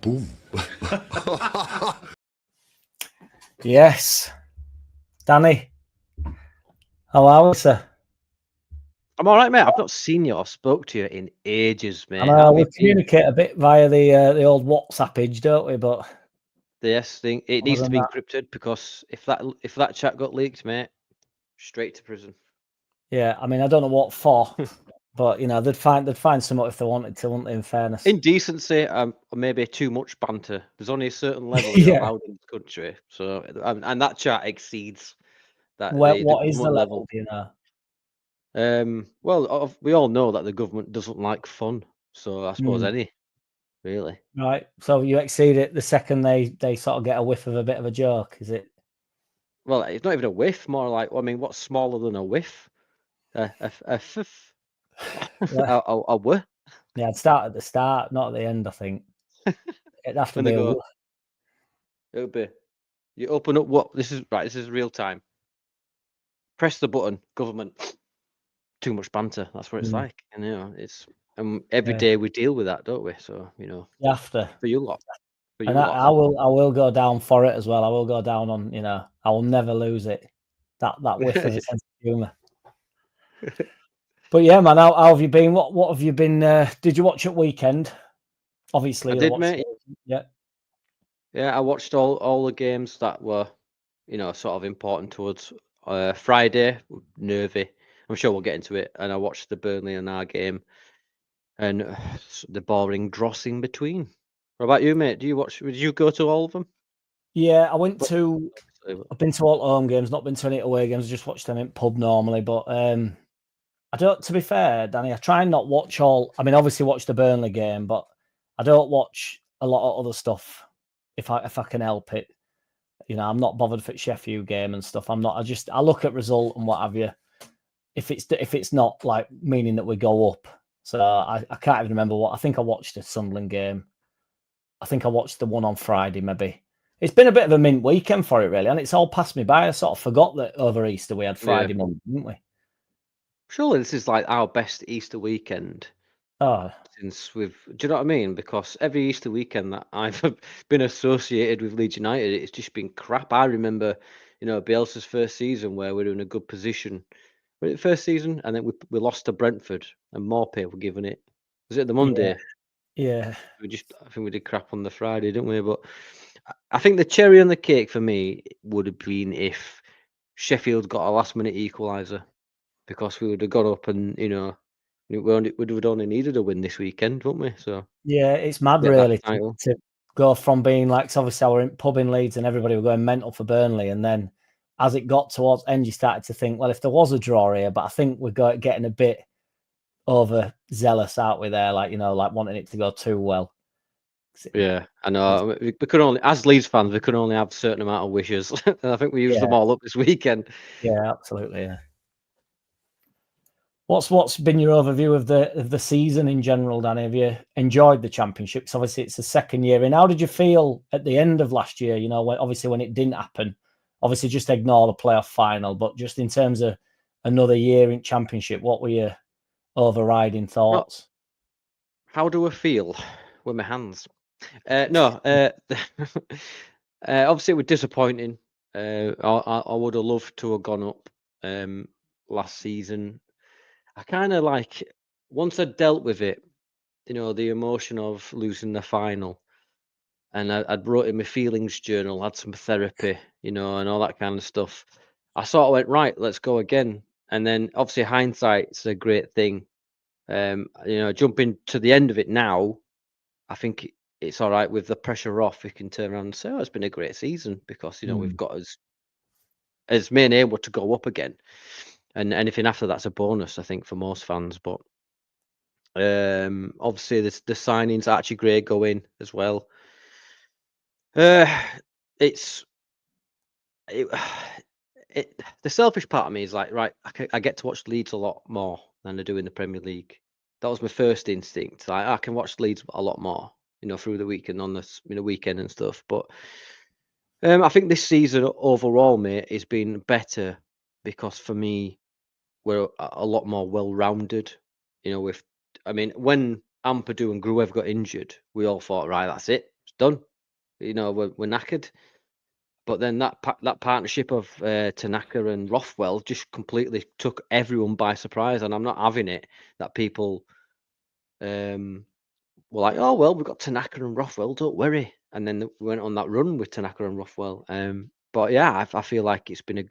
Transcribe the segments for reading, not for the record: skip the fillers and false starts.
Boom. Yes. Danny, how are we, sir? I'm all right, mate. I've not seen you or spoke to you in ages, mate. I How know have we you been? communicate a bit via the old WhatsAppage, don't we? But Yes, thing. It needs to than be that- encrypted because if that chat got leaked, mate, straight to prison. yeah, I mean, I don't know what for, but you know, they'd find something if they wanted to, wouldn't they? In fairness, Indecency, maybe too much banter. There's only a certain level Yeah. you're allowed in this country. So, and that chat exceeds that. what is the government level? Do you know? Well, we all know that the government doesn't like fun. So I suppose any, really. Right. So you exceed it the second they sort of get a whiff of a bit of a joke, is it? Well, it's not even a whiff. More like, I mean, what's smaller than a whiff? A fifth. Yeah. A whiff. Yeah, I'd start at the start, not at the end. I think it'd have to When be they a go, whiff. it would be. You open up what this is right. This is real time. Press the button. Government. Too much banter. That's what it's like. And you know, it's every Yeah. day we deal with that, don't we? So you know, You have to. for you lot. And I will go down for it as well. I will go down on, you know, I will never lose it. That whiff of a sense of humour. But yeah, man, how have you been? What have you been? Did you watch at weekend? Obviously, I did, mate. Yeah. Yeah, I watched all the games that were, you know, sort of important towards Friday. Nervy. I'm sure we'll get into it. And I watched the Burnley and our game, and the boring dross in between. What about you, mate? Did you go to all of them? Yeah, I've been to all home games, not been to any away games. I just watched them in pub normally. But I don't. To be fair, Danny, I try and not watch all. I mean, obviously watch the Burnley game, but I don't watch a lot of other stuff if I can help it. You know, I'm not bothered for the Sheffield game and stuff. I'm not. I look at result and what have you. If it's not like meaning that we go up. So I can't even remember what. I think I watched a Sunderland game. I think I watched the one on Friday, maybe. It's been a bit of a mint weekend for it, really, and it's all passed me by. I sort of forgot that over Easter we had Friday month, didn't we? Surely this is like our best Easter weekend. Oh, since do you know what I mean? Because every Easter weekend that I've been associated with Leeds United, it's just been crap. I remember, you know, Bielsa's first season where we were in a good position. Was it first season? And then we lost to Brentford and Morpay were given it. Was it the Monday? Yeah. I think we did crap on the Friday, didn't we? But I think the cherry on the cake for me would have been if Sheffield got a last minute equaliser, because we would have got up and, you know, we'd have only needed a win this weekend, wouldn't we? So yeah, it's mad really to go from being like, 'cause obviously I were in pub in Leeds and everybody were going mental for Burnley, and then as it got towards end, you started to think, well, if there was a draw here, but I think we're getting a bit overzealous out with there, like, you know, like wanting it to go too well. Yeah, I know. We could only, as Leeds fans, we could only have a certain amount of wishes, and I think we used them all up this weekend. Yeah, absolutely. Yeah. What's been your overview of the season in general, Danny? Have you enjoyed the Championship? Because obviously it's the second year in. How did you feel at the end of last year? You know, when it didn't happen, obviously just ignore the playoff final, but just in terms of another year in Championship, what were your overriding thoughts? How do I feel with my hands? Obviously it was disappointing. I would have loved to have gone up last season. I kind of like, once I dealt with it, you know, the emotion of losing the final, and I'd wrote in my feelings journal, had some therapy, you know, and all that kind of stuff. I sort of went, right, let's go again. And then obviously hindsight's a great thing. You know, jumping to the end of it now, I think it's all right with the pressure off. We can turn around and say, oh, it's been a great season, because, you know, we've got as main aim were to go up again. And anything after that's a bonus, I think, for most fans. But obviously the signings, Archie Gray going as well. The selfish part of me is like, right, I get to watch Leeds a lot more than I do in the Premier League. That was my first instinct. Like, I can watch Leeds a lot more, you know, through the week and on the weekend and stuff. But I think this season overall, mate, has been better because for me, we're a lot more well-rounded. You know, when Ampadu and Gruev got injured, we all thought, right, that's it. It's done. You know, we're knackered. But then that partnership of Tanaka and Rothwell just completely took everyone by surprise, and I'm not having it that people were like, "Oh well, we've got Tanaka and Rothwell, don't worry." And then we went on that run with Tanaka and Rothwell. But yeah, I feel like it's been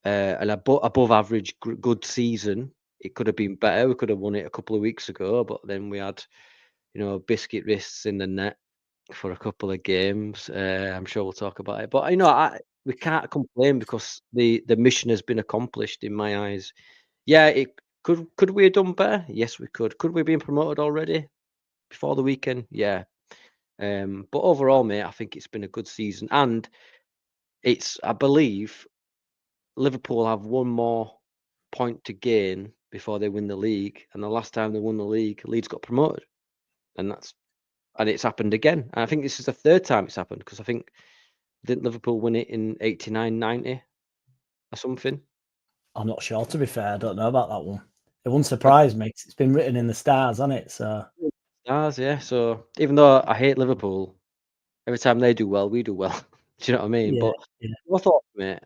an above average good season. It could have been better. We could have won it a couple of weeks ago, but then we had, you know, biscuit wrists in the net for a couple of games. I'm sure we'll talk about it. But you know, we can't complain because the mission has been accomplished in my eyes. Yeah, it could we have done better? Yes, we could. Could we have been promoted already before the weekend? Yeah. But overall, mate, I think it's been a good season, and I believe Liverpool have one more point to gain before they win the league. And the last time they won the league, Leeds got promoted, and it's happened again. And I think this is the third time it's happened because I think didn't Liverpool win it in 89, 90 or something? I'm not sure, to be fair. I don't know about that one. It wouldn't surprise me 'cause it's been written in the stars, hasn't it? So Stars, yeah. So even though I hate Liverpool, every time they do well, we do well. Do you know what I mean? yeah, But yeah. what thoughts, mate?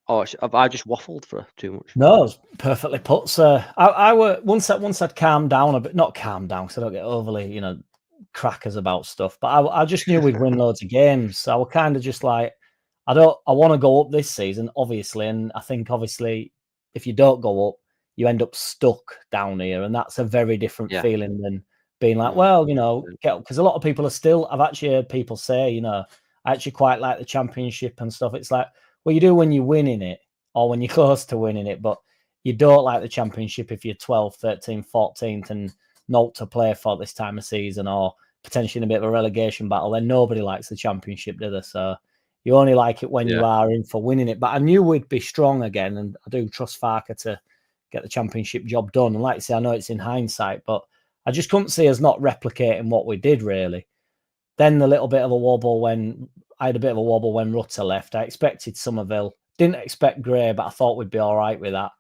Oh, have I just waffled for too much? No, it's perfectly put, sir. I were once I'd calmed down a bit, not calmed down because I don't get overly, crackers about stuff. But I just knew we'd win loads of games. So I was kind of just like, I want to go up this season, obviously. And I think obviously if you don't go up, you end up stuck down here. And that's a very different Yeah. feeling than being like, Mm, well, get up. Because a lot of people I've actually heard people say, I actually quite like the championship and stuff. It's like, well, you do when you're winning it or when you're close to winning it, but you don't like the championship if you're 12th, 13th, 14th and not to play for this time of season or potentially in a bit of a relegation battle. Then nobody likes the championship, do they? So you only like it when you yeah. are in for winning it. But I knew we'd be strong again, and I do trust FARKE to get the championship job done. And like I say, I know it's in hindsight, but I just couldn't see us not replicating what we did, really. Then the little bit of a wobble when I had a bit of a wobble when Rutter left. I expected Somerville. Didn't expect Gray, but I thought we'd be all right with that.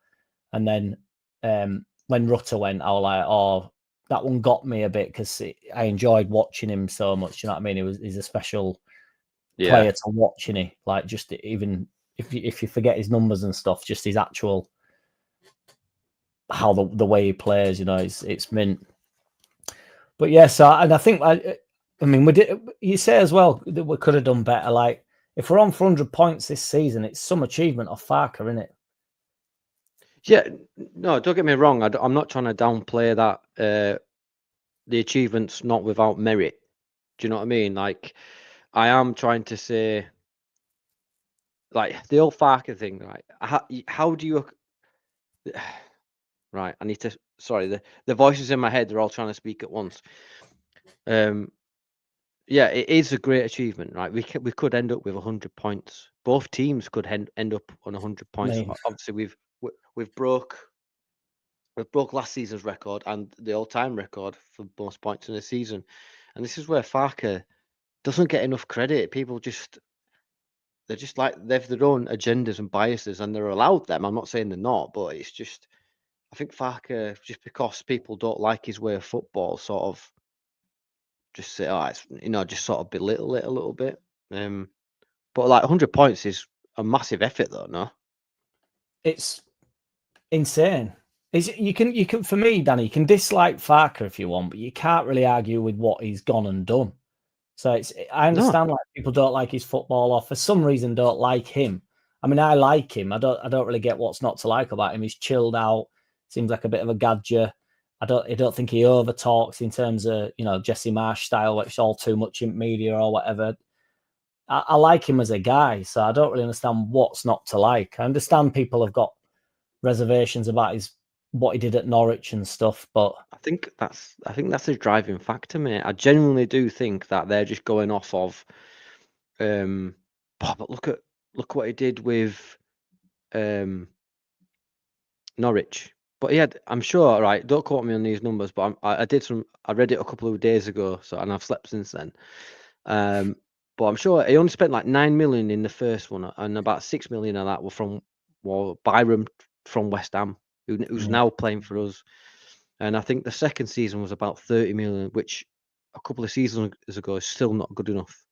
And then when Rutter went, I was like, oh, that one got me a bit because I enjoyed watching him so much. You know what I mean? He's a special player to watch, and he like just even if you forget his numbers and stuff, just his actual how the way he plays, it's mint. But yeah, so and I think I mean we did. You say as well that we could have done better. Like if we're on 400 points this season, it's some achievement of FARKE, isn't it? Yeah, no, don't get me wrong. I'm not trying to downplay that the achievement's not without merit. Do you know what I mean? Like, I am trying to say, like the old FARKE thing, right? How do you? Right, I need to. Sorry, the voices in my head, they're all trying to speak at once. Yeah, it is a great achievement, right? We could end up with 100 points. Both teams could end up on 100 I points. mean, Obviously, we've broke last season's record and the all-time record for most points in a season. And this is where FARKE doesn't get enough credit. People they're just like they've their own agendas and biases, and they're allowed them. I'm not saying they're not, but it's just I think FARKE, just because people don't like his way of football, sort of just say, oh, it's just sort of belittle it a little bit. But like 100 points is a massive effort, though. No, it's insane. You can for me, Danny, you can dislike FARKE if you want, but you can't really argue with what he's gone and done. So I no, understand like people don't like his football or for some reason don't like him. I mean, I like him. I don't really get what's not to like about him. He's chilled out, seems like a bit of a gadger. I don't think he over talks in terms of, Jesse Marsh style, which is all too much in media or whatever. I like him as a guy, so I don't really understand what's not to like. I understand people have got reservations about what he did at Norwich and stuff, but I think that's a driving factor, mate. I genuinely do think that they're just going off of, but look what he did with Norwich. But I'm sure, right? Don't quote me on these numbers, but I read it a couple of days ago, and I've slept since then. But I'm sure he only spent like 9 million in the first one, and about 6 million of that were from Byram from West Ham, who's yeah, now playing for us. And I think the second season was about 30 million, which a couple of seasons ago is still not good enough.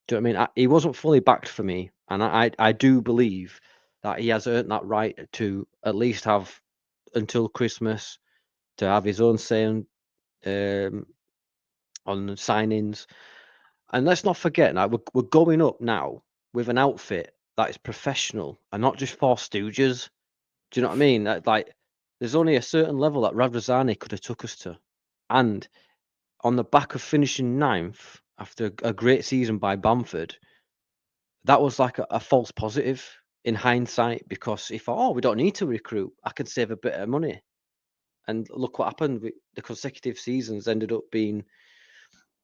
Do you know what I mean? He wasn't fully backed for me, and I do believe that he has earned that right to at least have until Christmas to have his own say on signings. And let's not forget now, we're going up now with an outfit that is professional and not just four stooges. Do you know what I mean? Like, there's only a certain level that Radrizzani could have took us to, and on the back of finishing 9th after a great season by Bamford, that was like a false positive in hindsight, because he thought, oh, we don't need to recruit. I can save a bit of money. And look what happened. The consecutive seasons ended up being,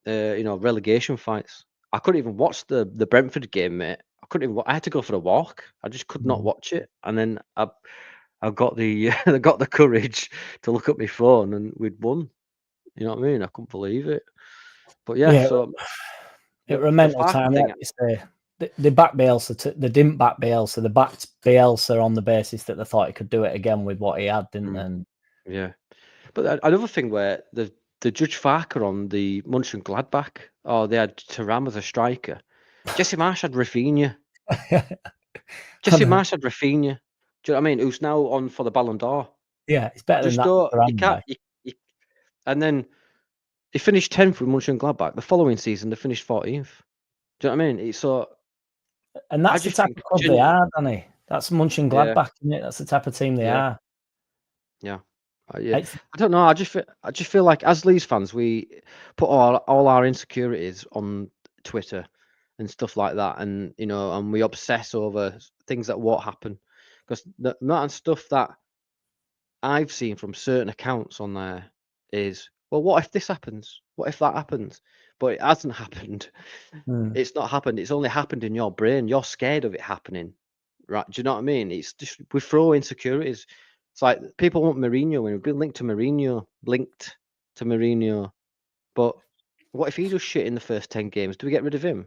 relegation fights. I couldn't even watch the Brentford game, mate. I couldn't even. I had to go for a walk. I just could not watch it. And then I got the I got the courage to look at my phone, and we'd won. You know what I mean? I couldn't believe it. But yeah, so it was a mental time. Like you say, they backed Bielsa. They didn't back Bielsa. They backed Bielsa on the basis that they thought he could do it again with what he had, didn't they? And yeah, but another thing where the Judge FARKE on the Mönchengladbach, they had Thuram as a striker. Jesse Marsch had Rafinha. Jesse Marsch had Rafinha. Do you know what I mean? Who's now on for the Ballon d'Or? Yeah, it's better than that. You can't. And then he finished 10th with Mönchengladbach. The following season, they finished 14th. Do you know what I mean? It's so. And that's the type of club they are, Danny. That's Mönchengladbach, isn't it? That's the type of team they are. Yeah. I don't know. I just feel like as Leeds fans, we put all our insecurities on Twitter and stuff like that, and and we obsess over things that won't happen, because the amount of stuff that I've seen from certain accounts on there is, well, what if this happens? What if that happens? But it hasn't happened. It's not happened. It's only happened in your brain. You're scared of it happening, right? Do you know what I mean? It's just, we throw insecurities. It's like people want Mourinho, and we've been linked to Mourinho, but what if he does shit in the first 10 games? Do we get rid of him?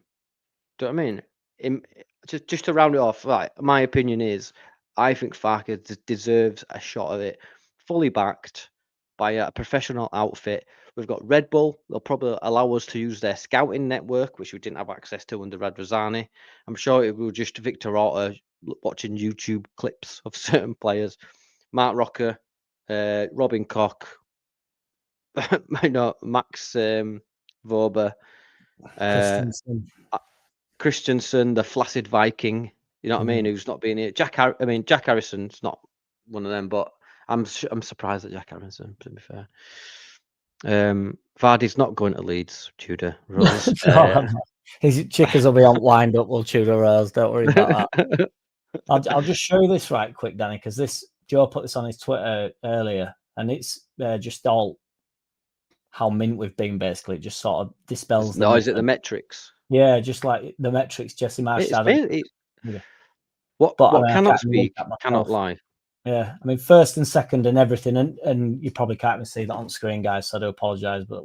Do you know what I mean? Just to round it off, right, my opinion is, I think FARKE deserves a shot at it, fully backed by a professional outfit. We've got Red Bull. They'll probably allow us to use their scouting network, which we didn't have access to under Radrizzani. I'm sure it will just Victor Orta watching YouTube clips of certain players. Mark Rocker, Robin Koch, Max Vober, Christensen, the flaccid Viking. You know what I mean? Who's not being here? Jack Harrison's not one of them, but I'm surprised at Jack Harrison, to be fair. Vardy's not going to Leeds, Tudor Rose. His chickens will be lined up, will Tudor Rose. Don't worry about that. I'll just show you this right quick, Danny, because Joe put this on his Twitter earlier, and it's just all how mint we've been, basically. It just sort of dispels No, is it the metrics? Yeah, just like the metrics Jesse Marsch had. What cannot speak, cannot lie. Yeah, I mean, first and second and everything, and you probably can't even see that on screen, guys, so I do apologise, but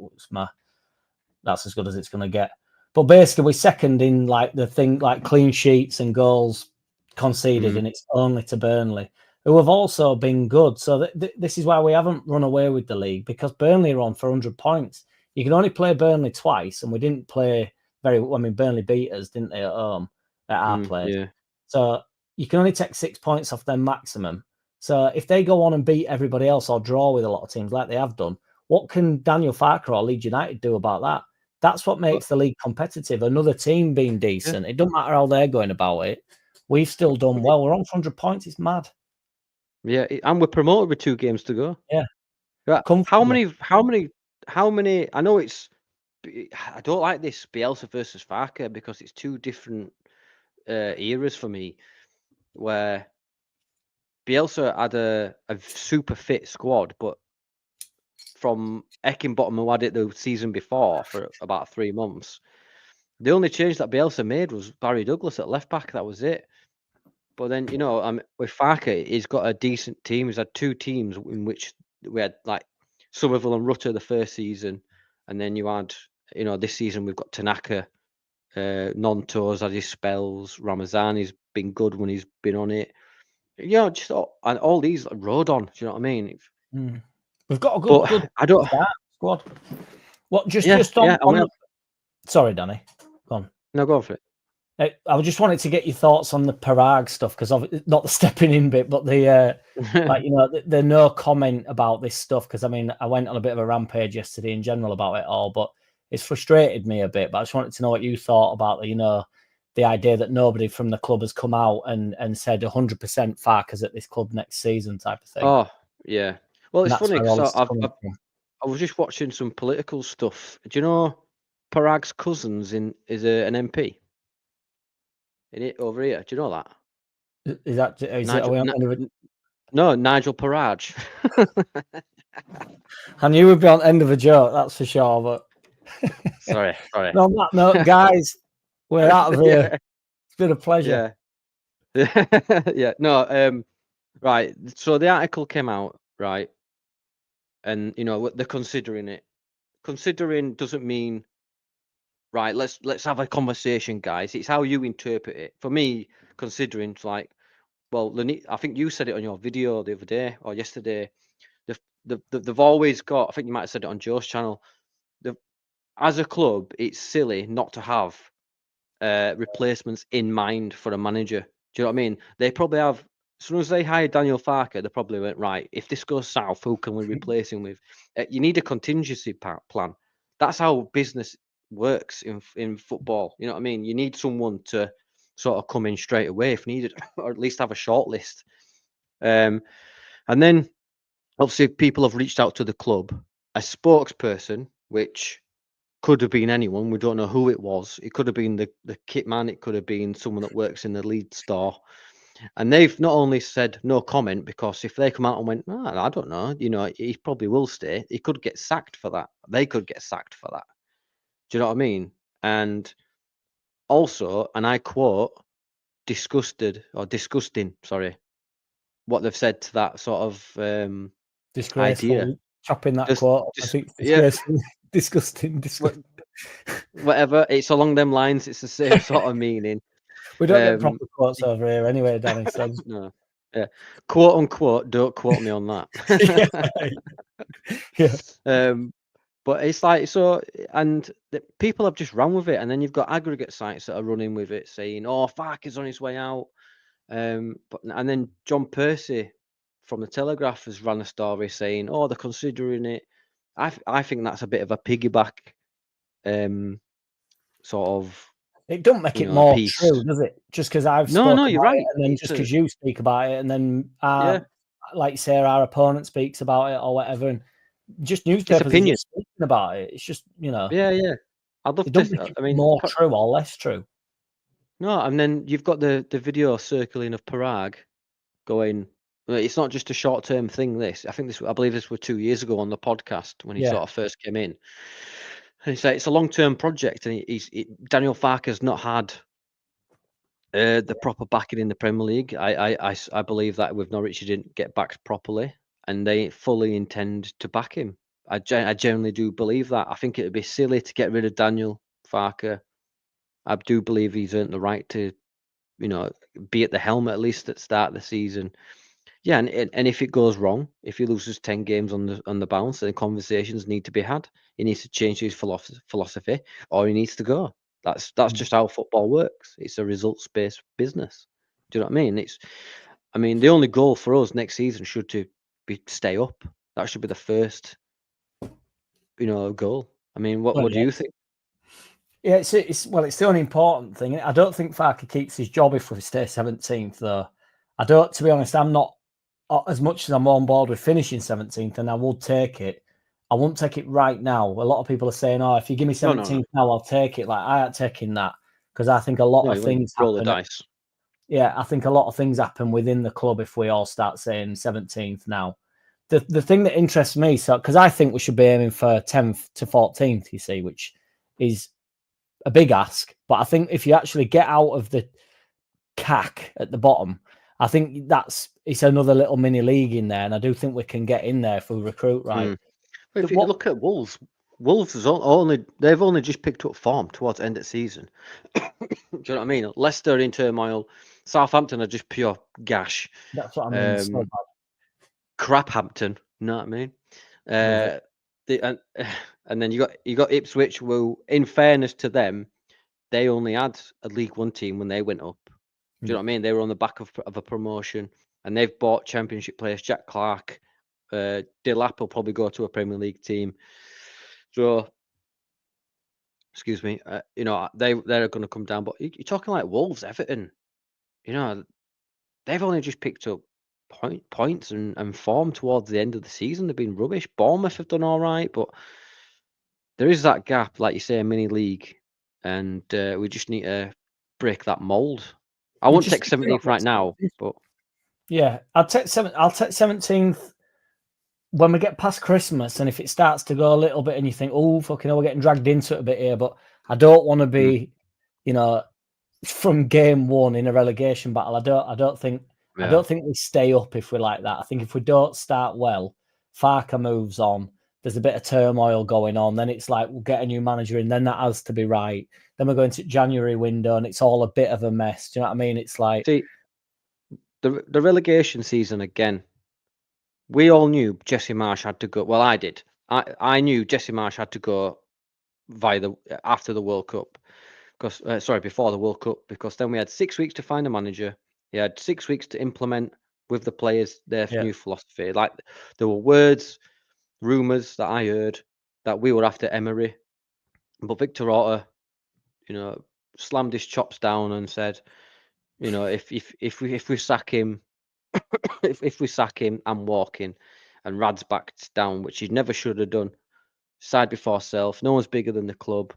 that's as good as it's going to get. But basically, we're second in like the thing, like clean sheets and goals conceded, and it's only to Burnley, who have also been good. So this is why we haven't run away with the league, because Burnley are on for 100 points. You can only play Burnley twice, and we didn't play very well. I mean, Burnley beat us, didn't they, at home at our place? Yeah. So you can only take 6 points off their maximum. So if they go on and beat everybody else or draw with a lot of teams like they have done, what can Daniel FARKE or Leeds United do about that? That's what makes the league competitive. Another team being decent. It doesn't matter how they're going about it. We've still done well. We're on 100 points. It's mad. Yeah, and we're promoted with 2 games to go. Yeah. Right. How many? I know it's. I don't like this Bielsa versus FARKE, because it's 2 different eras for me, where Bielsa had a super fit squad, but from Eckenbottom, who had it the season before for about 3 months, the only change that Bielsa made was Barry Douglas at left back. That was it. But then, with FARKE, he's got a decent team. He's had 2 teams in which we had like Somerville and Rutter the first season, and then you had, this season we've got Tanaka, Nonto's had his spells. Ramazani's been good when he's been on it. Just all these rode on. Do you know what I mean? We've got a good I don't. squad. What just on sorry, Danny. Go on. No, go on for it. I just wanted to get your thoughts on the Parag stuff, because not the stepping in bit, but the like, you know, the no comment about this stuff. Because I mean, I went on a bit of a rampage yesterday in general about it all, but it's frustrated me a bit. But I just wanted to know what you thought about the idea that nobody from the club has come out and said 100% FARKE's at this club next season type of thing. Oh yeah. Well, it's funny because I was just watching some political stuff. Do you know Parag's cousins is an MP? In it over here. Do you know that? Is it? No, Nigel Farage. I knew we'd be on the end of a joke, that's for sure. But sorry. No, on that note, guys, we're out of here. Yeah. It's been a pleasure. Yeah. Yeah. No. Right. So the article came out, right, and you know they're considering it. Considering doesn't mean right. Let's have a conversation, guys. It's how you interpret it. For me, considering's like, well, I think you said it on your video the other day or yesterday. They've always got. I think you might have said it on Joe's channel. As a club, it's silly not to have replacements in mind for a manager. Do you know what I mean? They probably have. As soon as they hired Daniel FARKE, they probably went, right, if this goes south, who can we replace him with? You need a contingency plan. That's how business works in football. You know what I mean? You need someone to sort of come in straight away if needed, or at least have a short list. And then obviously people have reached out to the club. A spokesperson, which could have been anyone. We don't know who it was. It could have been the kit man. It could have been someone that works in the Leeds store. And they've not only said no comment, because if they come out and went, oh, I don't know, you know, he probably will stay. He could get sacked for that. They could get sacked for that. Do you know what I mean? And also, and I quote, disgusting, sorry, what they've said to that sort of disgraceful idea. Chopping that quote. I think disgusting. Whatever. It's along them lines. It's the same sort of meaning. We don't get proper quotes over here anyway, Danny. So no. Yeah. Quote unquote, don't quote me on that. Yeah. But it's like, so, and people have just run with it, and then you've got aggregate sites that are running with it, saying, "Oh, FARKE is on his way out." And then John Percy from the Telegraph has run a story saying, "Oh, they're considering it." I think that's a bit of a piggyback, sort of. It don't make it more true, does it? Just because I've spoken no, you're about right. it, and then just because you speak about it, and then like you say, our opponent speaks about it or whatever, and just newspapers are just speaking about it. It's just, you know. Yeah. I'd love to. I mean, more true or less true. No, and then you've got the video circling of Parag going. It's not just a short-term thing. I believe this was 2 years ago on the podcast when he sort of first came in. And he said it's a long-term project, and Daniel FARKE has not had the proper backing in the Premier League. I believe that with Norwich he didn't get backed properly, and they fully intend to back him. I generally do believe that. I think it would be silly to get rid of Daniel FARKE. I do believe he's earned the right to, you know, be at the helm at least at the start of the season. Yeah, and if it goes wrong, if he loses 10 games on the bounce, then conversations need to be had. He needs to change his philosophy, or he needs to go. That's just how football works. It's a results-based business. Do you know what I mean? The only goal for us next season should be stay up. That should be the first, you know, goal. I mean, what do you think? Yeah, it's the only important thing. I don't think FARKE keeps his job if we stay 17th, though. I don't, to be honest, I'm not, as much as I'm on board with finishing 17th, and I would take it. I won't take it right now. A lot of people are saying, "Oh, if you give me 17th now, I'll take it." Like, I ain't taking that, because I think a lot of things roll the dice. Yeah, I think a lot of things happen within the club if we all start saying 17th now. The thing that interests me, because I think we should be aiming for 10th to 14th, you see, which is a big ask. But I think if you actually get out of the cack at the bottom, I think it's another little mini league in there, and I do think we can get in there if we recruit right. But if you look at Wolves has they've only just picked up form towards the end of the season. Do you know what I mean? Leicester in turmoil, Southampton are just pure gash. That's what I mean. So bad. Craphampton, you know what I mean? And then you got Ipswich, who, in fairness to them, they only had a League One team when they went up. Do you know what I mean? They were on the back of a promotion, and they've bought Championship players. Jack Clark, Delap will probably go to a Premier League team. So, excuse me, you know, they're going to come down. But you're talking like Wolves, Everton. You know, they've only just picked up points and form towards the end of the season. They've been rubbish. Bournemouth have done all right, but there is that gap, like you say, a mini league, and we just need to break that mold. I won't take 17th right now, but yeah, I'll take 17th when we get past Christmas, and if it starts to go a little bit, and you think, oh, fucking hell, we're getting dragged into it a bit here, but I don't want to be, you know, from game one in a relegation battle. I don't think we stay up if we're like that. I think if we don't start well, FARKE moves on. There's a bit of turmoil going on. Then it's like we'll get a new manager in. Then that has to be right. Then we're going to January window, and it's all a bit of a mess. Do you know what I mean? It's like, see, the relegation season again. We all knew Jesse Marsh had to go. Well, I did. I knew Jesse Marsh had to go after the World Cup. Because before the World Cup, because then we had 6 weeks to find a manager. He had 6 weeks to implement with the players their new philosophy. Like, there were words, rumours that I heard that we were after Emery, but Victor Orta, you know, slammed his chops down and said, you know, if we sack him, if we sack him, I'm walking. And Rad's backed down, which he never should have done. Side before self. No one's bigger than the club,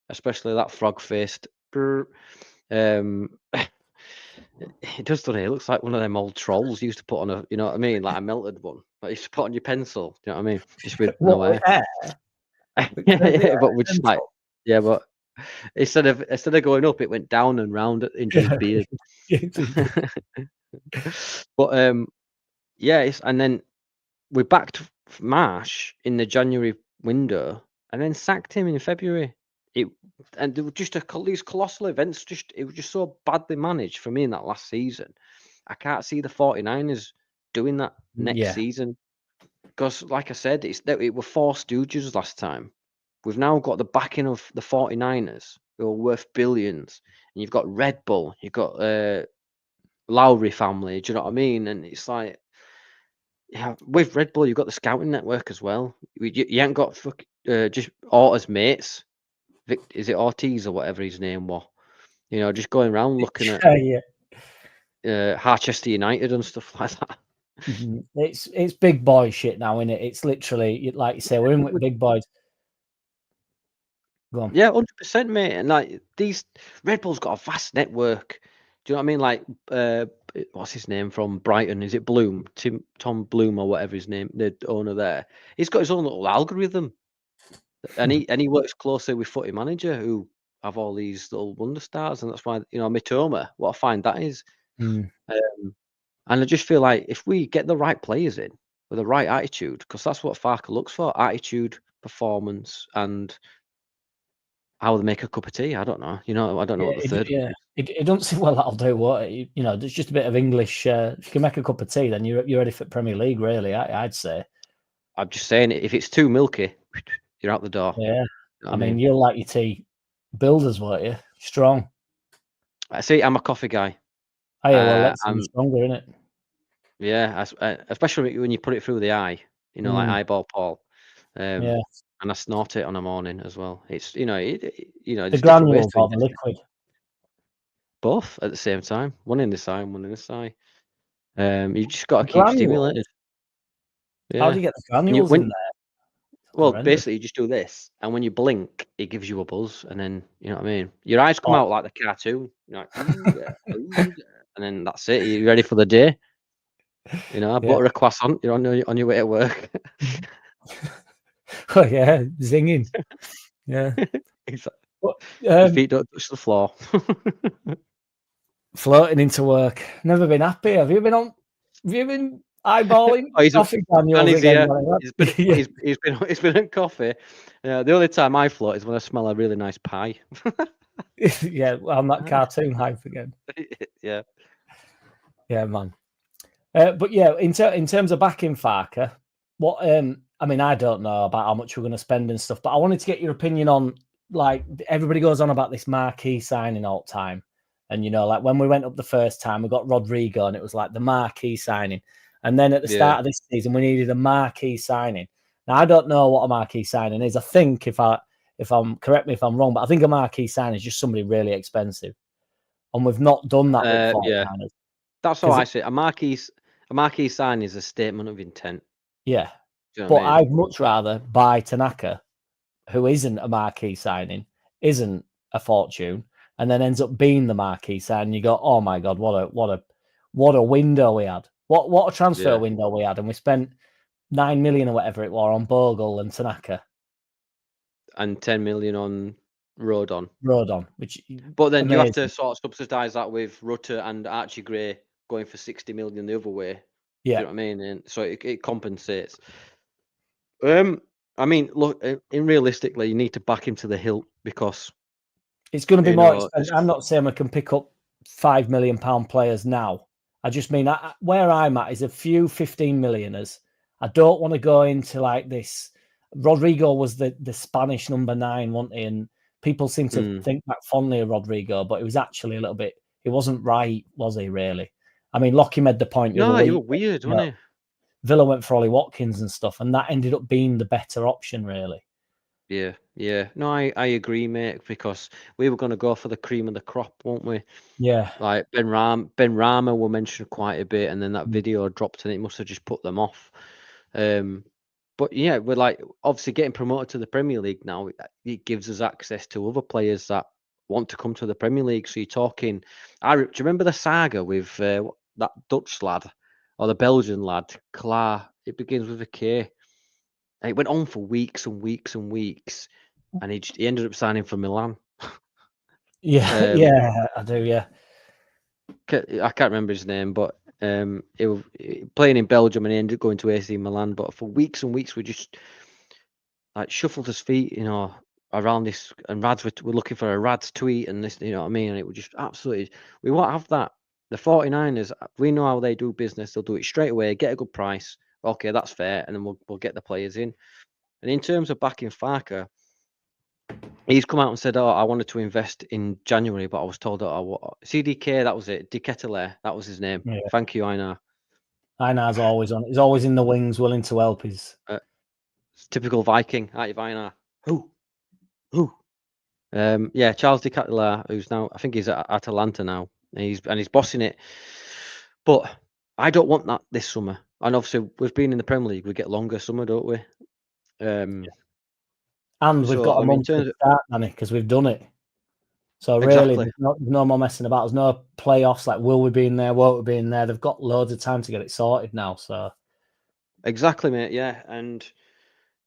especially that frog-faced. It does, doesn't it? It looks like one of them old trolls you used to put on you know what I mean, like a melted one. Like you used to put on your pencil. Do you know what I mean? Just with no air. Yeah, but we're just like, yeah, but instead of going up, it went down and round into his beard. But yeah, and then we backed Marsh in the January window, and then sacked him in February. And there were just these colossal events. It was just so badly managed for me in that last season. I can't see the 49ers doing that next season, because, like I said, it were four stooges last time. We've now got the backing of the 49ers, who are worth billions, and you've got Red Bull, you've got Lowry family. Do you know what I mean? And it's like, yeah, with Red Bull, you've got the scouting network as well. You ain't got just Orta's mates. Is it Ortiz or whatever his name was? You know, just going around looking at Harchester United and stuff like that. It's big boy shit now, isn't it? It's literally, like you say, we're in with big boys. Go on. Yeah, 100%, mate. And like, these Red Bull's got a vast network. Do you know what I mean? Like, what's his name from Brighton? Is it Bloom? Tom Bloom or whatever his name, the owner there. He's got his own little algorithm, and he works closely with Footy Manager, who have all these little wonder stars, and that's why, you know, Mitoma, what I find that is. And I just feel like if we get the right players in with the right attitude, because that's what FARKE looks for: attitude, performance, and how they make a cup of tea. I don't know. You know, I don't know what the third one is. It doesn't seem well. That'll do what you know. There's just a bit of English. If you can make a cup of tea, then you're ready for Premier League. Really, I'd say. I'm just saying, if it's too milky, you're out the door. Yeah, you know I mean, you'll like your tea builders, won't you? Strong. I see. I'm a coffee guy. Oh yeah, well, that's stronger, isn't it? Yeah, especially when you put it through the eye. You know, like eyeball Paul. Yeah. And I snort it on a morning as well. It's the granules or the liquid. Both at the same time. One in the side, one in the side. You just got to keep stimulated. Yeah. How do you get the granules in there? Well, basically, you just do this, and when you blink, it gives you a buzz, and then, you know what I mean? Your eyes come out like the cartoon. You're like, ooh, yeah, ooh, yeah. And then that's it. You're ready for the day. You know, butter a croissant. You're on your way to work. Oh yeah, zinging. Yeah. Exactly. Your feet don't touch the floor. Floating into work. Never been happy. Have you been eyeballing coffee granules again? He's been at coffee. The only time I float is when I smell a really nice pie. Yeah, on that cartoon hype again. Yeah. Yeah, man. But yeah, in terms of backing FARKE, what I mean, I don't know about how much we're going to spend and stuff, but I wanted to get your opinion on, like, everybody goes on about this marquee signing all the time. And, you know, like when we went up the first time, we got Rodrigo and it was like the marquee signing. And then at the start of this season, we needed a marquee signing. Now, I don't know what a marquee signing is. I think if I'm correct me if I'm wrong, but I think a marquee signing is just somebody really expensive. And we've not done that with 49ers. That's how I see it. A marquee sign is a statement of intent. Yeah. Do you know But what I mean? I'd much rather buy Tanaka, who isn't a marquee signing, isn't a fortune, and then ends up being the marquee signing. You go, oh my god, what a window we had. What a transfer window we had, and we spent 9 million or whatever it was on Bogle and Tanaka. And 10 million on Rodon. Which But then amazing. you have to sort of subsidise that with Rutter and Archie Gray going for 60 million the other way. Yeah. Do you know what I mean? And so it compensates. I mean, look, in realistically, you need to back him to the hilt because it's going to be more expensive. I'm not saying we can pick up £5 million players now. I just mean where I'm at is a few 15 millionaires. I don't want to go into like this. Rodrigo was the Spanish number 9, wasn't he? And people seem to think back fondly of Rodrigo, but it was actually a little bit. He wasn't right, was he? Really? I mean, Lockie made the point. No, you were weird, wasn't he? Villa went for Ollie Watkins and stuff, and that ended up being the better option, really. Yeah. No, I agree, mate, because we were going to go for the cream of the crop, weren't we? Yeah. Like Ben Rama were mentioned quite a bit, and then that video dropped, and it must have just put them off. But yeah, we're like obviously getting promoted to the Premier League now. It gives us access to other players that want to come to the Premier League. So you're talking. Do you remember the saga with that Dutch lad or the Belgian lad, Klaar? It begins with a K. And it went on for weeks and weeks and weeks, and he ended up signing for Milan. Yeah, I do. Yeah, I can't remember his name, but he was playing in Belgium and he ended up going to AC Milan. But for weeks and weeks, we just like shuffled his feet, you know, around this. And Rads were looking for a Rads tweet and this, you know what I mean? And it was just absolutely, we won't have that. The 49ers, we know how they do business. They'll do it straight away, get a good price. Okay, that's fair, and then we'll get the players in. And in terms of backing FARKE, he's come out and said, "Oh, I wanted to invest in January, but I was told that CDK, that was it. Diketele, that was his name. Yeah. Thank you, Einar. Einar's always on. He's always in the wings, willing to help. It's typical Viking, aren't you, Einar? Who? Yeah, Charles Diketele, who's now, I think he's at Atalanta now. And he's bossing it. But I don't want that this summer. And obviously, we've been in the Premier League. We get longer summer, don't we? And we've got a month to start, Danny, because we've done it. So really, there's no more messing about. There's no playoffs. Like, will we be in there? Won't we be in there? They've got loads of time to get it sorted now. So exactly, mate. Yeah, and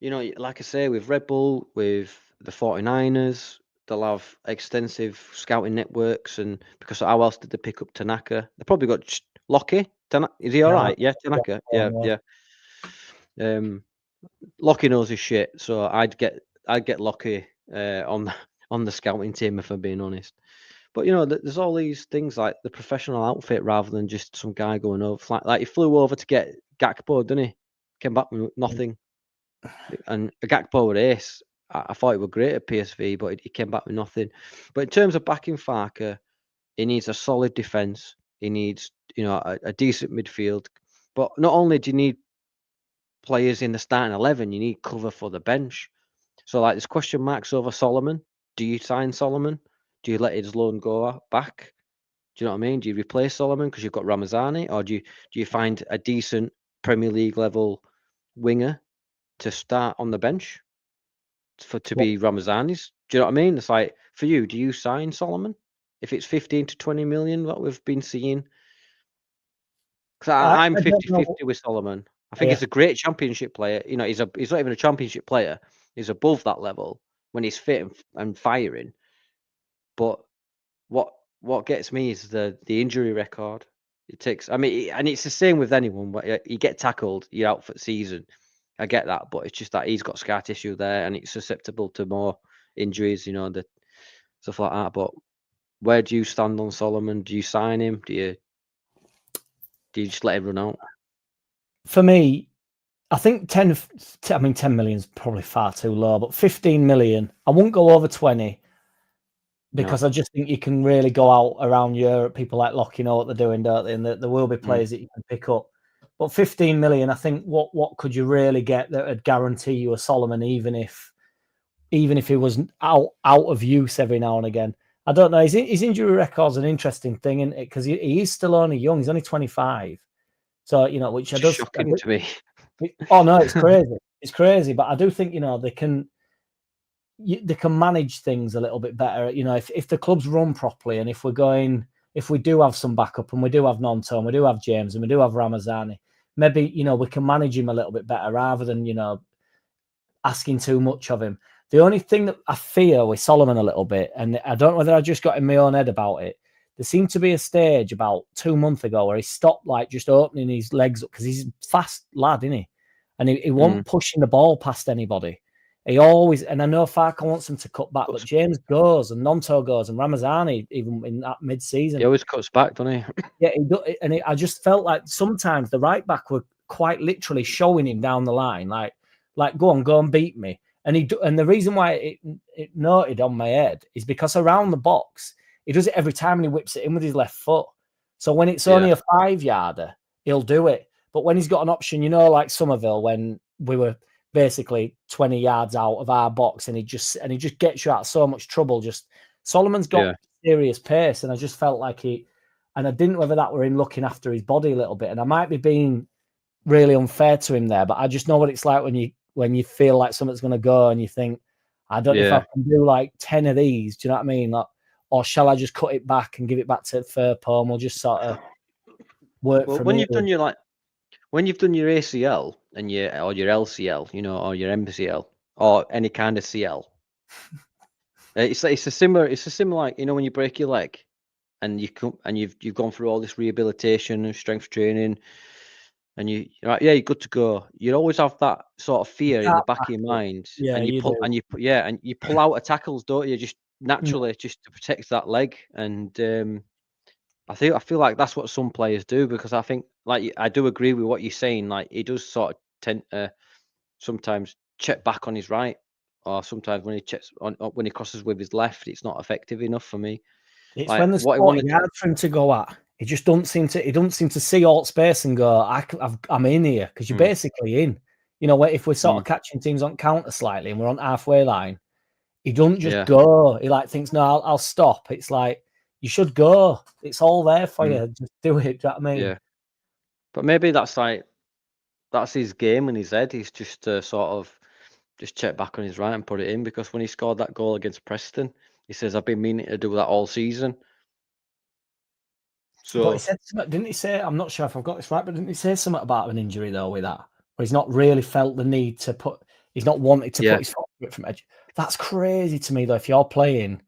you know, like I say, with Red Bull, with the 49ers, they'll have extensive scouting networks, and because how else did they pick up Tanaka? They probably got Lockie. Is he all right? Yeah, Tanaka. Yeah. Lockie knows his shit, so I'd get Lockie on the scouting team if I'm being honest. But you know, there's all these things like the professional outfit rather than just some guy going over. Like he flew over to get Gakpo, didn't he? Came back with nothing. And Gakpo were ace. I thought he was great at PSV, but he came back with nothing. But in terms of backing FARKE, he needs a solid defense. He needs, you know, a decent midfield. But not only do you need players in the starting 11, you need cover for the bench. So like there's question marks over Solomon. Do you sign Solomon? Do you let his loan go back? Do you know what I mean? Do you replace Solomon because you've got Ramazani, or do you find a decent Premier League level winger to start on the bench to be Ramazani's? Do you know what I mean? It's like for you, do you sign Solomon if it's 15 to 20 million what we've been seeing? Because I'm 50-50 with Solomon. I think he's a great championship player. You know, he's not even a championship player. He's above that level when he's fit and firing. But what gets me is the injury record. It takes. I mean, and it's the same with anyone. But you get tackled, you're out for the season. I get that, but it's just that he's got scar tissue there, and it's susceptible to more injuries. You know, the stuff like that. But where do you stand on Solomon? Do you sign him? Do you just let him run out? For me, I think 10 million is probably far too low, but 15 million, I wouldn't go over 20 because I just think you can really go out around Europe. People like Lockie know what they're doing, don't they? And there will be players that you can pick up. But 15 million, I think what could you really get that would guarantee you a Solomon, even if he was out of use every now and again? I don't know. His injury record's an interesting thing, isn't it? Because he is still only young. He's only 25. So, which It's shocking to me. Oh no, it's crazy. It's crazy. But I do think, they can manage things a little bit better. If the clubs run properly, and if we do have some backup, and we do have Nonto, and we do have James, and we do have Ramazani, maybe, we can manage him a little bit better rather than, asking too much of him. The only thing that I fear with Solomon a little bit, and I don't know whether I just got in my own head about it, there seemed to be a stage about 2 months ago where he stopped just opening his legs up, because he's a fast lad, isn't he? And he wasn't pushing the ball past anybody. He always, and I know FARKE wants him to cut back, but James goes, and Nonto goes, and Ramazani, even in that mid-season. He always cuts back, doesn't he? Yeah, I just felt like sometimes the right back were quite literally showing him down the line, like go and beat me. And the reason why it noted on my head is because around the box, he does it every time, and he whips it in with his left foot. So when it's only a 5-yarder, he'll do it. But when he's got an option, like Somerville, when we were basically 20 yards out of our box, and he just gets you out of so much trouble. Solomon's got serious pace, and I just felt like and I didn't know whether that were him looking after his body a little bit, and I might be being really unfair to him there, but I just know what it's like when you feel like something's going to go, and you think, I don't know if I can do like 10 of these. Do you know what I mean? Or shall I just cut it back and give it back to Firpo, and we'll just sort of work from when here. When you've done your ACL and your LCL, or your MCL, or any kind of CL, it's a similar like, when you break your leg, and you've gone through all this rehabilitation and strength training, and you're like, you're good to go. You always have that sort of fear in the back of your mind, and you pull out of tackles, don't you? Just naturally, just to protect that leg. And I feel like that's what some players do, because I think, like, I do agree with what you're saying. Like, he does sort of tend to sometimes check back on his right, or sometimes when he crosses with his left, it's not effective enough for me. It's like, when there's 40 yards for him to go at, he just doesn't seem to see all space and go, I'm in here, because you're basically in. If we're sort of catching teams on counter slightly and we're on halfway line, he doesn't just go. He thinks, no, I'll stop. It's like, you should go. It's all there for you. Just do it. Do you know what I mean? Yeah. But maybe that's his game in his head. He's just sort of just check back on his right and put it in, because when he scored that goal against Preston, he says, I've been meaning to do that all season. So, but he said something, didn't he say, I'm not sure if I've got this right, but didn't he say something about an injury though with that? Where he's not really felt the need to he's not wanted to put his foot from edge. That's crazy to me though, if you're playing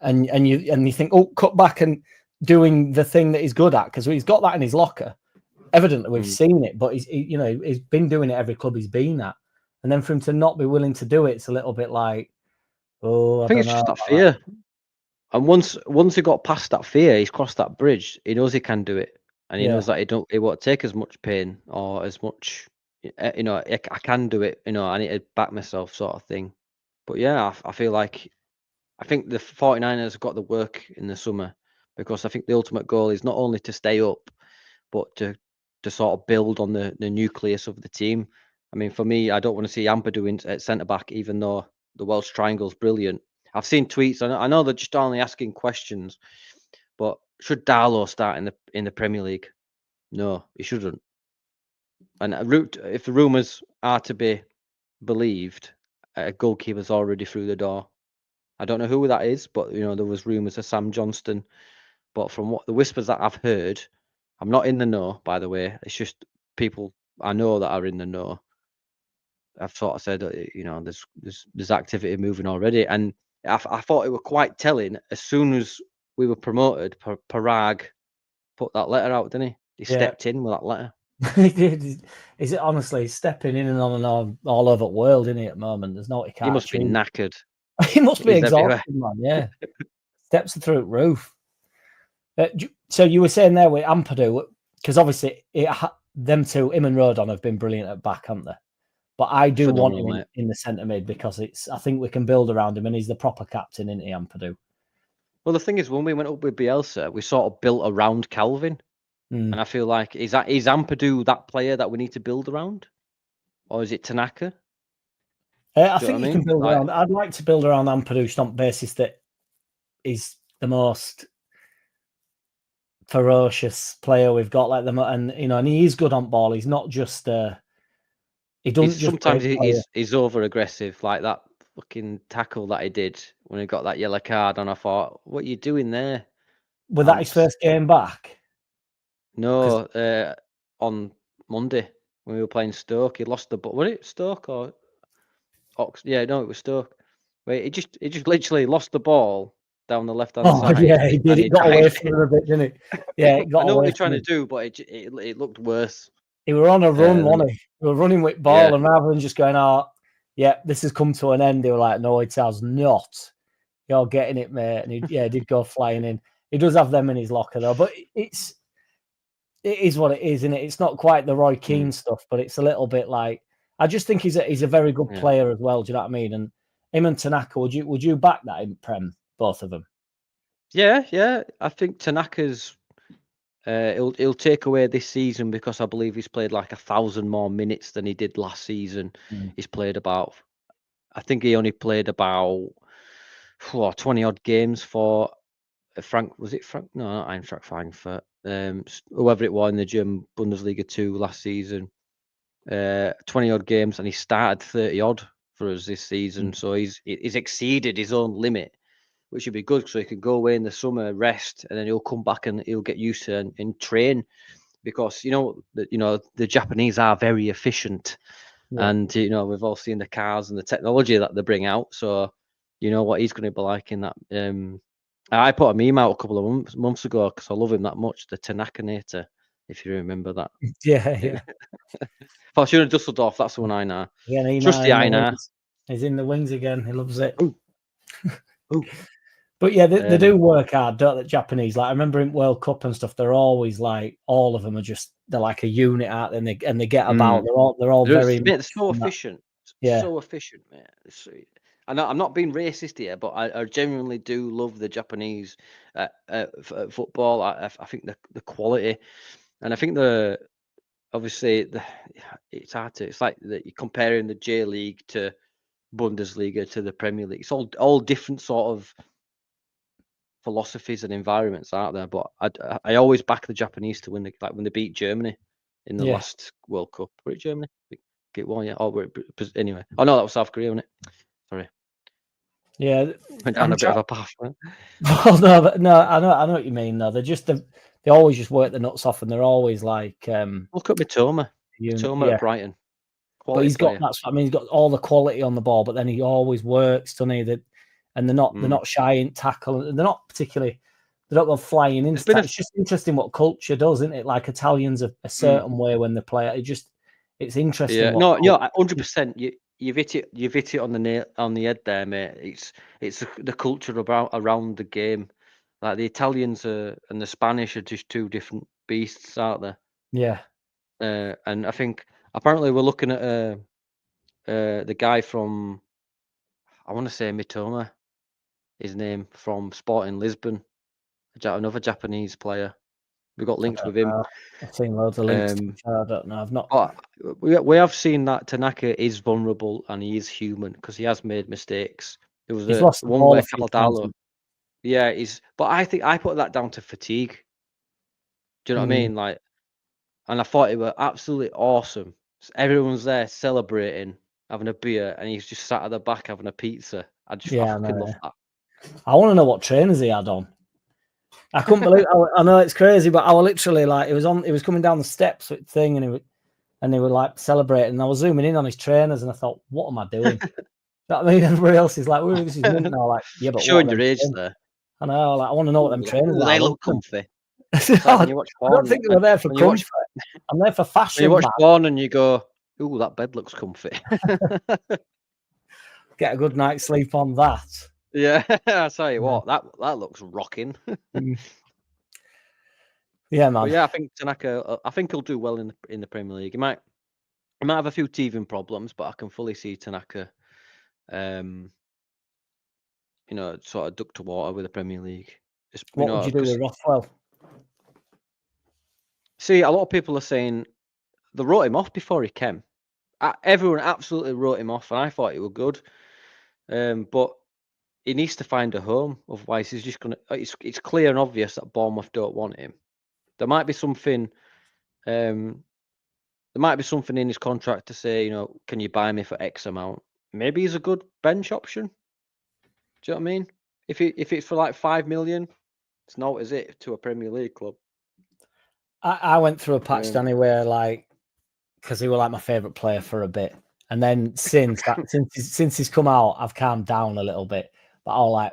and you think, oh, cut back and doing the thing that he's good at, because he's got that in his locker. Evidently we've seen it, but he's been doing it every club he's been at. And then for him to not be willing to do it, it's a little bit like, oh, I think it's just that fear. And once he got past that fear, he's crossed that bridge. He knows he can do it, and he knows that it won't take as much pain or as much. I can do it. I need to back myself, sort of thing. But yeah, I feel like I think the 49ers got the work in the summer, because I think the ultimate goal is not only to stay up, but to sort of build on the nucleus of the team. I mean, for me, I don't want to see Amper doing at centre back, even though the Welsh triangle's brilliant. I've seen tweets. I know they're just only asking questions, but should Darlow start in the Premier League? No, he shouldn't. And if the rumours are to be believed, a goalkeeper's already through the door. I don't know who that is, but there was rumours of Sam Johnston. But from what the whispers that I've heard, I'm not in the know, by the way. It's just people I know that are in the know. I've sort of said, there's activity moving already, and I thought it was quite telling. As soon as we were promoted, Parag put that letter out, didn't he? He stepped in with that letter. He did. Is it honestly stepping in and on all over the world, isn't he, at the moment? There's no, he must be knackered. He must be exhausted, man. Yeah. Steps are through the roof. So you were saying there with Ampadu, because obviously them two, him and Rodon, have been brilliant at back, haven't they? But I do want him in the centre mid because I think we can build around him, and he's the proper captain, isn't he, Ampadu? Well, the thing is, when we went up with Bielsa, we sort of built around Calvin. And I feel like, is Ampadu that player that we need to build around? Or is it Tanaka? I think you can build around. I'd like to build around Ampadu just on the basis that he's the most ferocious player we've got, like them, and and he is good on ball. He's not just he doesn't sometimes he's over aggressive, like that fucking tackle that he did when he got that yellow card, and I thought, what are you doing there? Was that his first game back? No, on Monday when we were playing Stoke, he lost the ball. Was it Stoke or Ox? Yeah, no, it was Stoke. Wait, he just literally lost the ball down the left hand side. Yeah, he did. It got away from him a bit, didn't it? Yeah, it got away. I know what they're trying to do, but it looked worse. He were on a run, wasn't he? We were running with ball, and rather than just going, yeah, this has come to an end, they were like, no, it has not. You're getting it, mate. And he did go flying in. He does have them in his locker, though. But it is what it is, isn't it? It's not quite the Roy Keane stuff, but it's a little bit like, I just think he's a very good player as well. Do you know what I mean? And him and Tanaka, would you back that in Prem, both of them? Yeah. I think Tanaka's he'll take away this season because I believe he's played like 1,000 more minutes than he did last season. He's played I think he only played about 20 odd games for Frank. Was it Frank? No, not Eintracht Frankfurt. Whoever it was in the German Bundesliga 2 last season. 20 odd games, and he started 30 odd for us this season. So he's exceeded his own limit, which would be good. So he could go away in the summer, rest, and then he'll come back and he'll get used to and train, because the Japanese are very efficient, and we've all seen the cars and the technology that they bring out. So what he's going to be like in that. I put a meme out a couple of months ago because I love him that much, the Tanakanator, if you remember that. Yeah. Fortuna Dusseldorf, that's the one I know. Yeah, Trusty Einar. He's in the wings again. He loves it. Ooh. But yeah, they do work hard, don't they, Japanese? Like, I remember in World Cup and stuff, they're always like, all of them are they're like a unit out there, and they get about. They're all very. They're so efficient. Yeah. So efficient, mate. I'm not being racist here, but I genuinely do love the Japanese football. I think the quality, and I think it's hard to. It's like you're comparing the J League to Bundesliga to the Premier League. It's all different sort of philosophies and environments out there. But I always back the Japanese to win, when they beat Germany in the last World Cup. Were it Germany? Get one, yeah. Anyway. Oh no, that was South Korea, wasn't it? Sorry. Yeah, went down a bit of a path. Right? Well, no, I know what you mean. No, they always just work the nuts off, and they're always like. Look at Mitoma. Mitoma at Brighton. But he's got he's got all the quality on the ball, but then he always works, doesn't he? And they're not shy in tackle, and they're not go flying into. It's just interesting what culture does, isn't it? Like, Italians are a certain way when they play. It's interesting. Yeah, no, 100%. You've hit it on the head there, mate. It's the culture around the game. Like, the Italians and the Spanish are just two different beasts out there. Yeah. And I think apparently we're looking at the guy from, I want to say Mitoma, his name, from Sporting Lisbon, another Japanese player. We got links with him. I've seen loads of links. I don't know. I've not. But we have seen that Tanaka is vulnerable and he is human because he has made mistakes. There was one where Caldalo. Yeah, but I think I put that down to fatigue. Do you know what I mean? Like, and I thought it were absolutely awesome. So everyone's there celebrating, having a beer, and he's just sat at the back having a pizza. I fucking love that. I want to know what trainers he had on. I couldn't believe. I know it's crazy, but I was literally like, he was coming down the steps with thing, and they were like celebrating. And I was zooming in on his trainers, and I thought, what am I doing? You know what I mean? Everybody else is like, this is mint now. Like, yeah, but showing your age there. I know. Like, I want to know what them trainers are. They look comfy. Like, I don't think they were there for comfort. I'm there for fashion. You watch porn and you go, ooh, that bed looks comfy. Get a good night's sleep on that. Yeah, I tell you what, that looks rocking. Yeah, But man. yeah, I think Tanaka. I think he'll do well in the Premier League. He might have a few teething problems, but I can fully see Tanaka. Sort of duck to water with the Premier League. Just What would you do because with Rothwell? see, a lot of people are saying they wrote him off before he came. Everyone absolutely wrote him off, and I thought he was good. But he needs to find a home, otherwise he's just gonna. It's clear and obvious that Bournemouth don't want him. There might be something. There might be something in his contract to say, can you buy me for X amount? Maybe he's a good bench option. Do you know what I mean? If it's for like 5 million, it's not, is it, to a Premier League club? I went through a patch, Danny, where because he was like my favourite player for a bit, and then since he's come out, I've calmed down a little bit. But I was like,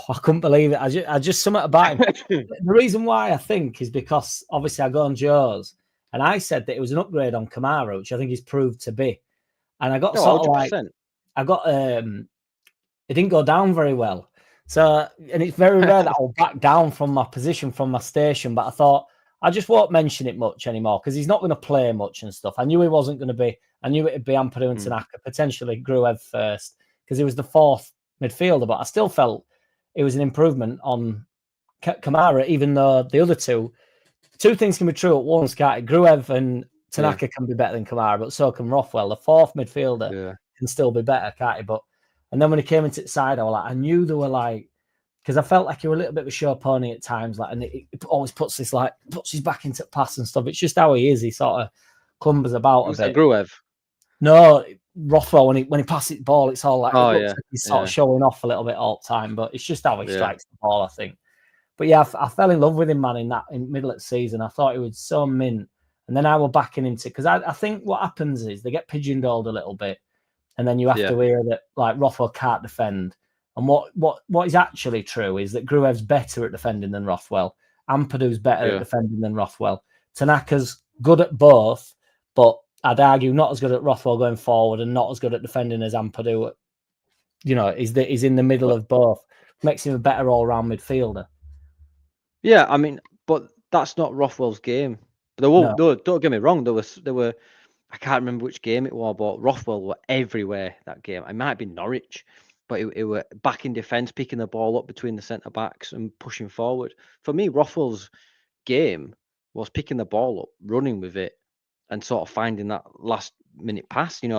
I couldn't believe it. I just something about him. The reason why I think is because obviously I go on Joe's, and I said that it was an upgrade on Kamara, which I think he's proved to be. And I got sort of 100%. it didn't go down very well. So, and it's very rare that I'll back down from my position, from my station. But I thought I just won't mention it much anymore because he's not going to play much and stuff. I knew he wasn't going to be. I knew it'd be Ampadu and Tanaka, potentially Gruev first, because he was the fourth midfielder. But I still felt it was an improvement on Kamara, even though the other two things can be true at once, can't it? Gruev and Tanaka can be better than Kamara, but so can Rothwell. The fourth midfielder can still be better, can't he? And then when he came into the side, I knew they were because I felt like he was a little bit of a show pony at times, and it always puts his back into pass and stuff. It's just how he is. He sort of clumbers about a bit. Gruev? No, Rothwell, when he passes the ball, it's all like, it looks like he's sort of showing off a little bit all the time, but it's just how he strikes the ball, I think. But yeah, I fell in love with him, man, in middle of the season. I thought he was so mint. And then I was backing into, because I think what happens is they get pigeonholed a little bit. And then you have to hear that Rothwell can't defend. And what is actually true is that Gruev's better at defending than Rothwell. Ampadu's better at defending than Rothwell. Tanaka's good at both, but I'd argue not as good at Rothwell going forward and not as good at defending as Ampadu. He's in the middle of both. Makes him a better all-round midfielder. Yeah, I mean, but that's not Rothwell's game. Don't get me wrong. There were. I can't remember which game it was, but Rothwell were everywhere that game. It might be Norwich, but it were back in defence, picking the ball up between the centre backs and pushing forward. For me, Rothwell's game was picking the ball up, running with it, and sort of finding that last minute pass. It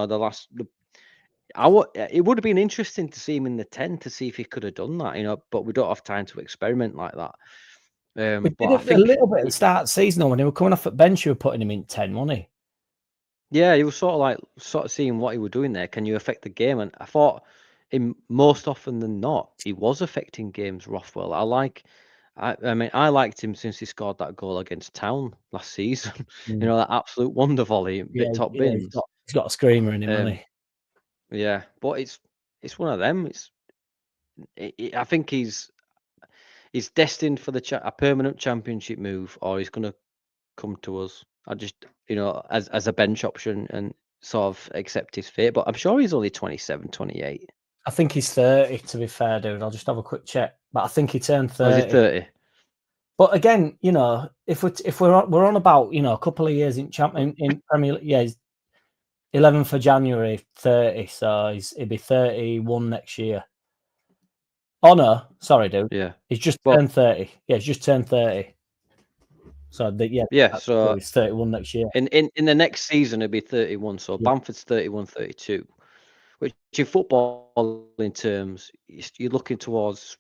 would have been interesting to see him in the 10 to see if he could have done that. But we don't have time to experiment like that. We did a little bit at the start of the season when he was coming off at bench. You were putting him in 10, wasn't he? Yeah, he was sort of seeing what he was doing there. Can you affect the game? And I thought, most often than not, he was affecting games. Rothwell. I liked him since he scored that goal against Town last season. That absolute wonder volley, bit top bins. He's got a screamer in him, hasn't he? Yeah, but it's one of them. I think he's destined for a permanent championship move, or he's going to come to us. I just, as a bench option and sort of accept his fate. But I'm sure he's only 27, 28. I think he's 30, to be fair, dude. I'll just have a quick check. But I think he turned 30. Is he 30? But again, if we're on about, a couple of years in Premier League, he's 11th of January, 30. So he'll be 31 next year. Oh, no. Sorry, dude. Yeah. He's just turned 30. Yeah, he's just turned 30. So, so he's 31 next year. In the next season, it'll be 31. So Bamford's 31, 32. Which in football, in terms, you're looking towards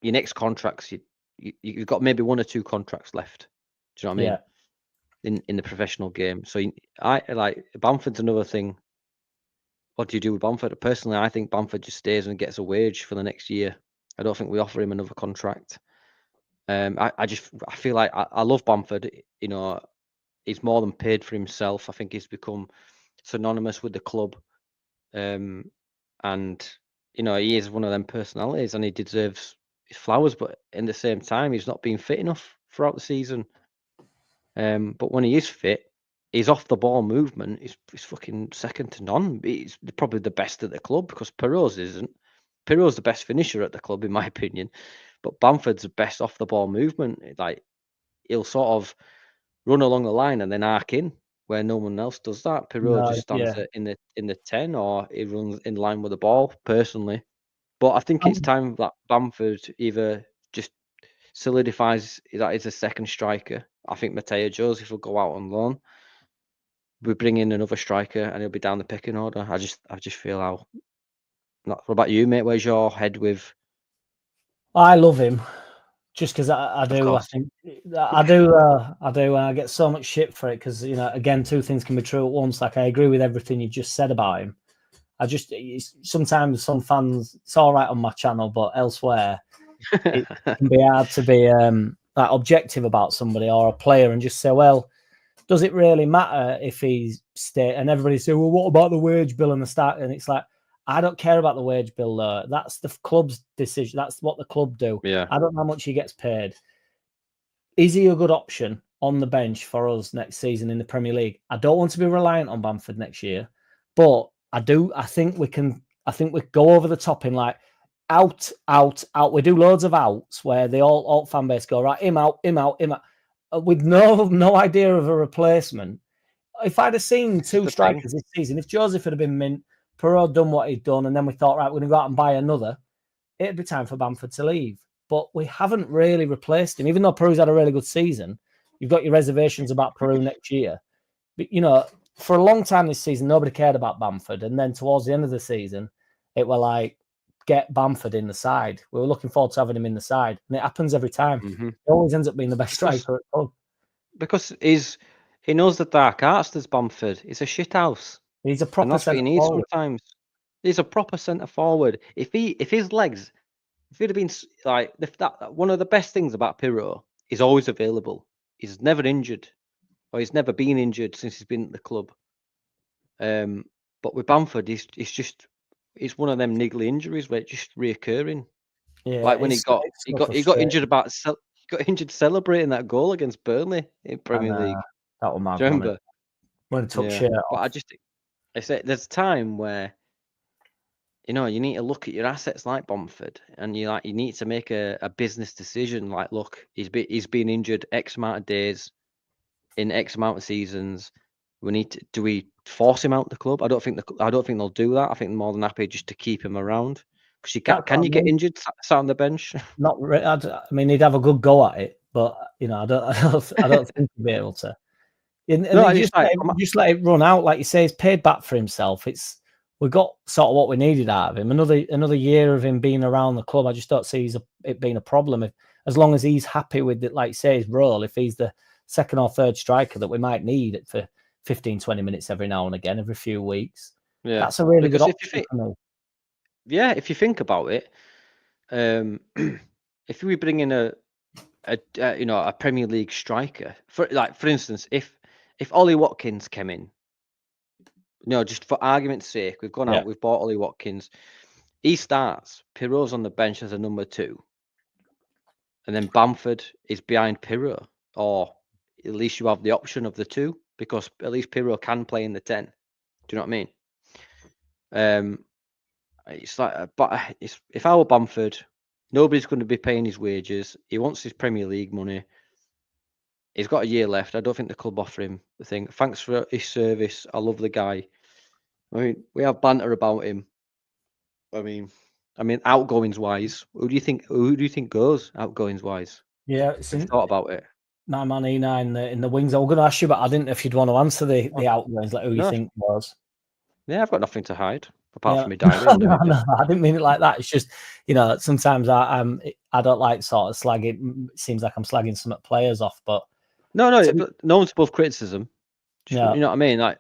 your next contracts. You've got maybe one or two contracts left. Do you know what I mean? In the professional game. So I like Bamford's another thing. What do you do with Bamford? Personally, I think Bamford just stays and gets a wage for the next year. I don't think we offer him another contract. I feel like I love Bamford. He's more than paid for himself. I think he's become synonymous with the club. And he is one of them personalities, and he deserves his flowers. But in the same time, he's not been fit enough throughout the season. But when he is fit, his off the ball movement is fucking second to none. He's probably the best at the club, because Perot's isn't. Perot's the best finisher at the club, in my opinion. But Bamford's the best off the ball movement. Like, he'll sort of run along the line and then arc in where no one else does that. Pirot just stands in the 10, or he runs in line with the ball. Personally, but I think it's time that Bamford either just solidifies that he's a second striker. I think Mateo Joseph will go out on loan. We bring in another striker, and he'll be down the pecking order. I just feel how. What about you, mate? Where's your head with? I love him, just because I do. I think I do. I get so much shit for it because, you know, again, two things can be true at once. Like, I agree with everything you just said about him. Sometimes some fans, it's all right on my channel, but elsewhere it can be hard to be that objective about somebody or a player and just say, well, does it really matter if he's and everybody say, well, what about the wage bill and the start? And it's like, I don't care about the wage bill though. That's the club's decision. That's what the club do. Yeah. I don't know how much he gets paid. Is he a good option on the bench for us next season in the Premier League? I don't want to be reliant on Bamford next year, but I think we go over the top in like out. We do loads of outs where the alt fan base go, right, him out, with no idea of a replacement. If I'd have seen two strikers this season, if Joseph had been mint, Perrault done what he'd done, and then we thought, right, we're going to go out and buy another, it'd be time for Bamford to leave. But we haven't really replaced him. Even though Peru's had a really good season, you've got your reservations about Peru next year. But, you know, for a long time this season, nobody cared about Bamford. And then towards the end of the season, it were like, get Bamford in the side. We were looking forward to having him in the side. And it happens every time. Mm-hmm. He always ends up being the best striker at the club. Because he knows the dark arts, there's Bamford. He's a shithouse. He's a proper, and that's what he needs sometimes. He's a proper centre forward. If his legs, if he'd have been like one of the best things about Pirot, he's always available. He's never injured, or he's never been injured since he's been at the club. But with Bamford, it's one of them niggly injuries where it's just reoccurring. Yeah, like when he got injured injured celebrating that goal against Burnley in Premier League. That was mad. Do you remember? When he took shit off. But I say there's a time where, you know, you need to look at your assets like Bamford, and you need to make a business decision. Like, look, he's been injured X amount of days in X amount of seasons. Do we force him out the club? I don't think they'll do that. I think they're more than happy just to keep him around, because can you get injured sat on the bench? Not really. I mean, he'd have a good go at it, but, you know, I don't think he'd be able to. Just let it run out, like you say. He's paid back for himself. We got sort of what we needed out of him. Another year of him being around the club. I just don't see it being a problem as long as he's happy with it. Like you say, his role. If he's the second or third striker that we might need for 15, 20 minutes every now and again, every few weeks. Yeah, that's a really good option for me. Yeah, if you think about it, if we bring in a Premier League striker, for instance, if Ollie Watkins came in, just for argument's sake, we've gone out, we've bought Ollie Watkins. He starts. Pirot's on the bench as a number 2, and then Bamford is behind Pirot, or at least you have the option of the 2, because at least Pirot can play in the 10. Do you know what I mean? It's like, but if I were Bamford, nobody's going to be paying his wages. He wants his Premier League money. He's got a year left. I don't think the club offer him the thing. Thanks for his service. I love the guy. I mean, we have banter about him. I mean, outgoings wise, who do you think goes outgoings wise? Yeah, I've thought about it. 9-man E9 in the wings. I was going to ask you, but I didn't know if you'd want to answer the outgoings, like who you think was. Yeah, I've got nothing to hide apart from my diary. No, I didn't mean it like that. It's just, sometimes I don't like sort of slagging. It seems like I'm slagging some players off, but no one's above criticism. You know what I mean? Like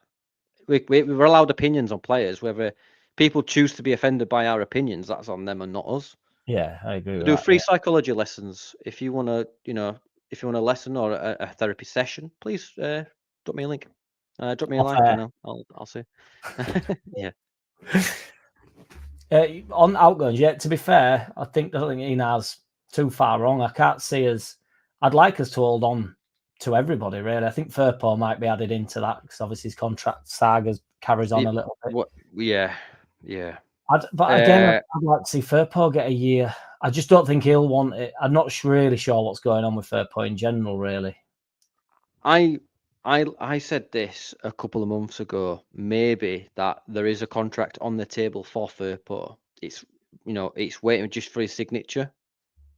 we're allowed opinions on players. Whether people choose to be offended by our opinions, that's on them and not us. Yeah, I agree. We do free psychology lessons. If you want to, if you want a lesson or a therapy session, please drop me a link. Drop me a like, and I'll see. Yeah. On outgoings, to be fair, I don't think Ina's too far wrong. I can't see us. I'd like us to hold on to everybody, really. I think Firpo might be added into that because obviously his contract saga carries on a little bit. Yeah. But again, I'd like to see Firpo get a year. I just don't think he'll want it. I'm not really sure what's going on with Firpo in general, really. I said this a couple of months ago, maybe that there is a contract on the table for Firpo. It's it's waiting just for his signature.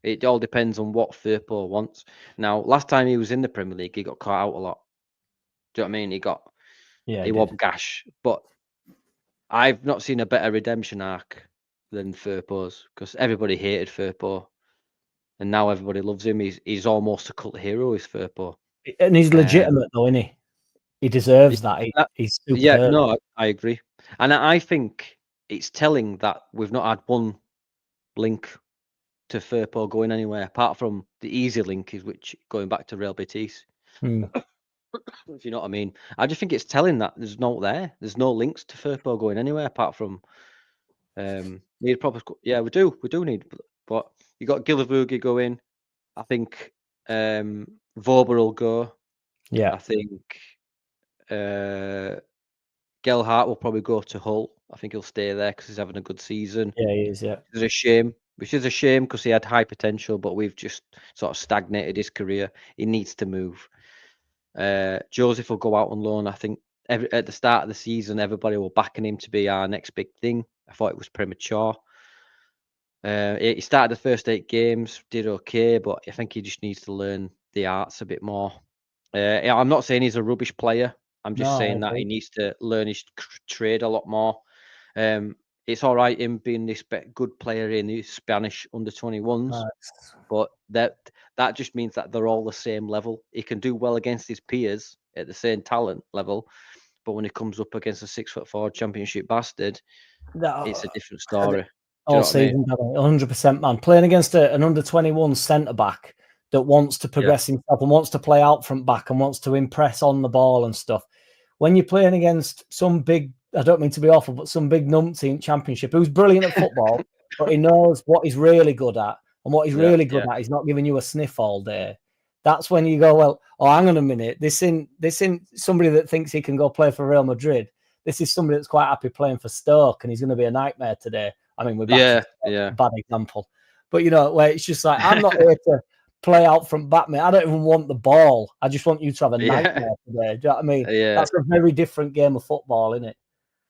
It all depends on what Firpo wants. Now, last time he was in the Premier League, he got caught out a lot. Do you know what I mean? He won gash, but I've not seen a better redemption arc than Firpo's, because everybody hated Firpo, and now everybody loves him. He's almost a cult hero, is Firpo. And he's legitimate, though, isn't he? He deserves that. He's superb. Yeah, no, I agree. And I think it's telling that we've not had one link to Firpo going anywhere, apart from the easy link, is which going back to Real Betis. If you know what I mean. I just think it's telling that there's no links to Firpo going anywhere, apart from need proper. Yeah, we do need, but you got Gillivugi going. I think Vober will go. Yeah, I think Gelhardt will probably go to Hull. I think he'll stay there because he's having a good season. Yeah, he is. Yeah, which is a shame because he had high potential, but we've just sort of stagnated his career. He needs to move. Joseph will go out on loan. I think at the start of the season, everybody were backing him to be our next big thing. I thought it was premature. He started the first 8 games, did okay, but I think he just needs to learn the arts a bit more. I'm not saying he's a rubbish player. I'm just saying that he needs to learn his trade a lot more. It's all right him being this good player in the Spanish under-21s, but that just means that they're all the same level. He can do well against his peers at the same talent level, but when he comes up against a 6'4" championship bastard, it's a different story. All season, 100%, man. Playing against an under-21 centre-back that wants to progress himself and wants to play out front back and wants to impress on the ball and stuff. When you're playing against some big, I don't mean to be awful, but some big numpty in Championship who's brilliant at football, but he knows what he's really good at, and what he's really good at is not giving you a sniff all day. That's when you go, well, hang on a minute. This isn't somebody that thinks he can go play for Real Madrid. This is somebody that's quite happy playing for Stoke, and he's going to be a nightmare today. I mean, we're back to a bad example. But, where it's just like, I'm not here to play out from back, mate. I don't even want the ball. I just want you to have a nightmare today. Do you know what I mean? That's a very different game of football, isn't it?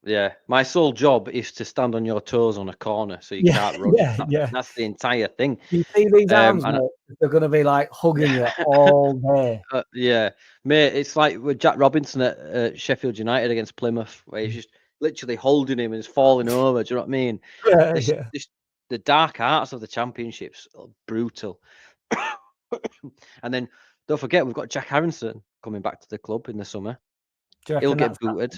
Yeah. My sole job is to stand on your toes on a corner so you can't run. That's the entire thing. You see these arms, mate, they're going to be like hugging you all day. Mate, it's like with Jack Robinson at Sheffield United against Plymouth, where he's just literally holding him and he's falling over. Do you know what I mean? The dark arts of the Championships are brutal. And then don't forget, we've got Jack Harrison coming back to the club in the summer. He'll get booted.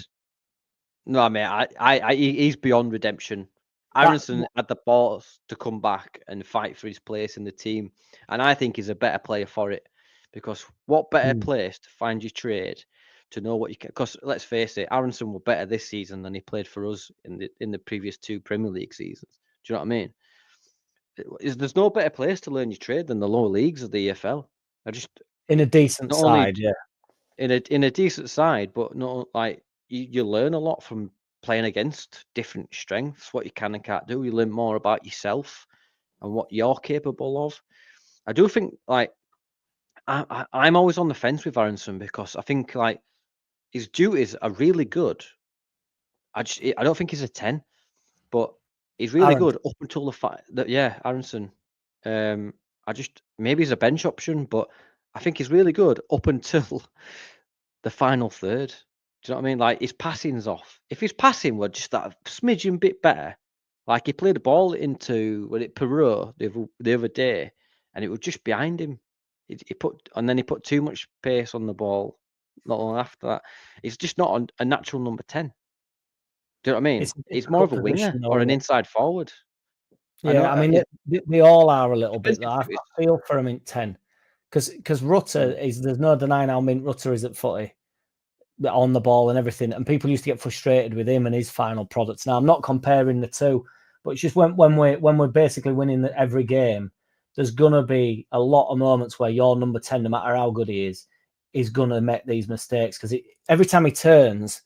No, mate, he's beyond redemption. Aronson had the balls to come back and fight for his place in the team, and I think he's a better player for it, because what better place to find your trade, to know what you can. Because let's face it, Aronson were better this season than he played for us in the previous 2 Premier League seasons. Do you know what I mean? There's no better place to learn your trade than the lower leagues of the EFL. In a decent side, in a decent side, but not like you learn a lot from playing against different strengths, what you can and can't do. You learn more about yourself and what you're capable of. I do think, like, I'm always on the fence with Aronson, because I think, like, his duties are really good. I don't think he's a 10, but he's really good up until the fact that Aronson. Maybe he's a bench option, but I think he's really good up until the final third. Do you know what I mean? Like, his passing's off. If his passing were just that smidgen bit better, like he played the ball into Peru the other day, and it was just behind him. He put too much pace on the ball. Not long after that, he's just not a natural number 10. Do you know what I mean? He's more of a winger or an inside forward. Yeah, I mean, they all are a little bit. I feel for him in 10, because Rutter there's no denying how mint Rutter is at footy, on the ball and everything, and people used to get frustrated with him and his final products. Now, I'm not comparing the two, but it's just when we're basically winning every game, there's gonna be a lot of moments where your number 10, no matter how good he is gonna make these mistakes, because every time he turns,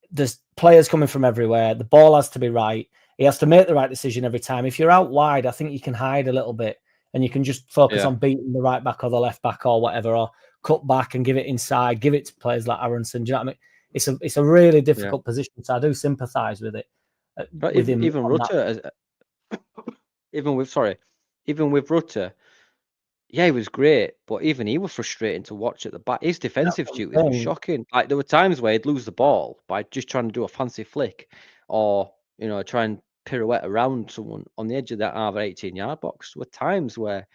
there's players coming from everywhere. The ball has to be right. he has to make the right decision every time. If you're out wide, I think you can hide a little bit and you can just focus on beating the right back or the left back or whatever, or cut back and give it inside, give it to players like Aronson. Do you know what I mean? It's a really difficult position, so I do sympathise with it. But with him even Rutter, even with Rutter, yeah, he was great, but even he was frustrating to watch at the back. His defensive duties were shocking. Like there were times where he'd lose the ball by just trying to do a fancy flick, or try and pirouette around someone on the edge of that 18-yard box. There were times where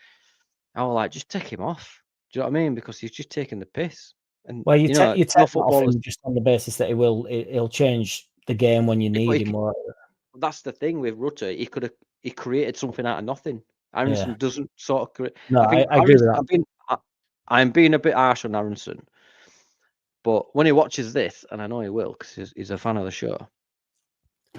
I was like, just take him off. Do you know what I mean? Because he's just taking the piss. And you take that off him just on the basis that he'll change the game when you need him. That's the thing with Rutter. He created something out of nothing. Aronson doesn't sort of create. No, I agree with that. I'm being a bit harsh on Aronson, but when he watches this, and I know he will because he's a fan of the show,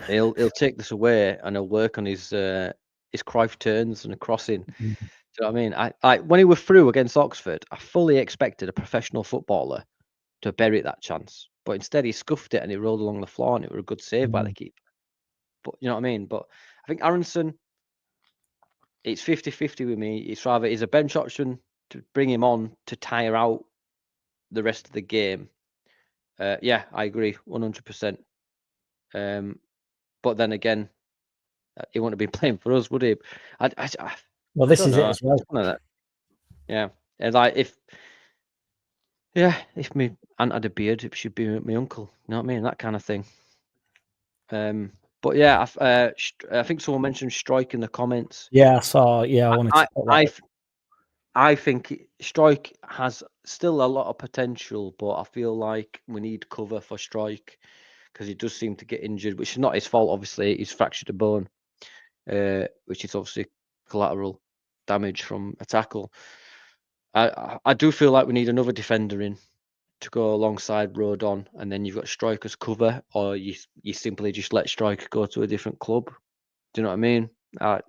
he'll take this away and he'll work on his Cruyff turns and crossing. Do you know what I mean? When he was through against Oxford, I fully expected a professional footballer to bury that chance, but instead he scuffed it and he rolled along the floor, and it was a good save by the keeper. But you know what I mean? But I think Aronson, it's 50-50 with me. It's rather he's a bench option to bring him on to tire out the rest of the game. Yeah, I agree 100%. But then again, he wouldn't have been playing for us, would he? Well, this is it as well. Yeah, like if me aunt had a beard, it should be my uncle. You know what I mean? That kind of thing. But yeah, I think someone mentioned Strike in the comments. Yeah, I saw. Yeah, I wanted to. I think Strike has still a lot of potential, but I feel like we need cover for Strike because he does seem to get injured, which is not his fault. Obviously, he's fractured a bone, which is obviously collateral damage from a tackle. I do feel like we need another defender in to go alongside Rodon, and then you've got Striker's cover, or you simply just let Striker go to a different club. Do you know what I mean? I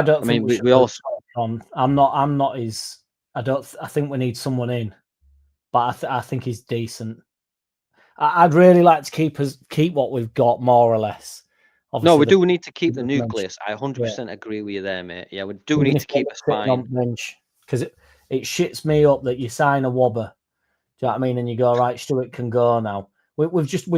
don't think we also. I'm not his. I think we need someone in, but I think he's decent. I'd really like to keep what we've got more or less. Obviously, no, we do need to keep the nucleus. I 100% agree with you there, mate. Yeah, we do need to keep a spine. Because it shits me up that you sign a wobber. Do you know what I mean? And you go, right, Stuart can go now. We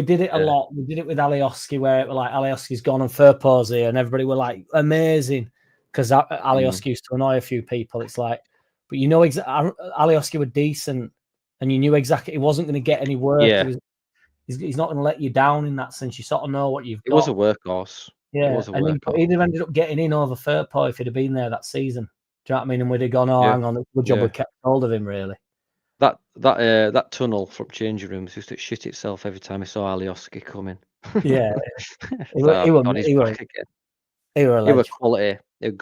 did it a lot. We did it with Alioski, where it was like Alioski's gone and Firpose here, and everybody were like, amazing. Because Alioski used to annoy a few people. It's like, but you know, Alioski were decent, and you knew exactly he wasn't going to get any work. Yeah. He's not going to let you down in that sense. You sort of know what you've got. It was a workhorse. Yeah, it was a workhorse. He'd have ended up getting in over Firpo if he'd have been there that season. Do you know what I mean? And we'd have gone, hang on, good job we kept hold of him, really. That tunnel from changing rooms used to shit itself every time I saw Alioski coming. Yeah, he was quality.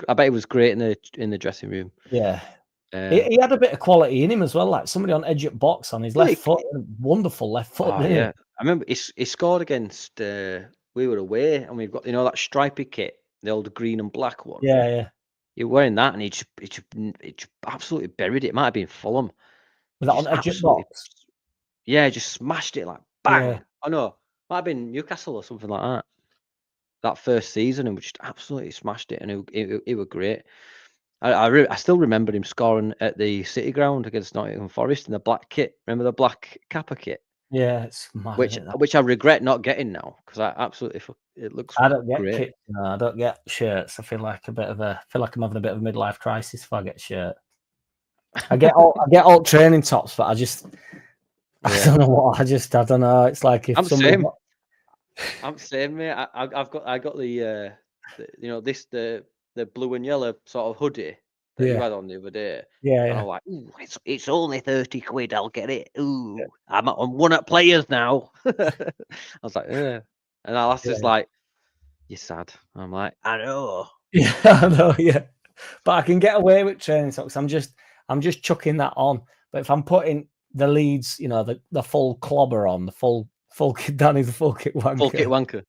I bet he was great in the dressing room. Yeah, he had a bit of quality in him as well. Like somebody on edge at box on his left foot, wonderful left foot. I remember he scored against. We were away, and we've got that stripy kit, the old green and black one. Yeah. He was wearing that, and he just absolutely buried it. It might have been Fulham. Was that on edge at box? Yeah, he just smashed it like bang. Yeah. I know, might have been Newcastle or something like that. That first season, and we just absolutely smashed it, and it was great. I still remember him scoring at the City Ground against Nottingham Forest in the black kit. Remember the black Kappa kit? Yeah, it's mad, which I regret not getting now because I absolutely it looks. I don't get great. kit. No, I don't get shirts. I feel like I'm having a bit of a midlife crisis if I get a shirt. I get all training tops, but I don't know what. I don't know. It's like if I'm the same, mate. I got the the blue and yellow sort of hoodie that you had on the other day. Yeah. And I'm like, ooh, it's only 30 quid. I'll get it. Ooh, I'm one at Players now. I was like, yeah. And our lass is like, you're sad. I'm like, I know. Yeah, I know. Yeah, but I can get away with training socks. I'm just chucking that on. But if I'm putting the Leeds, the full clobber on, the full kit, Danny's the full kit wanker. Full kit wanker.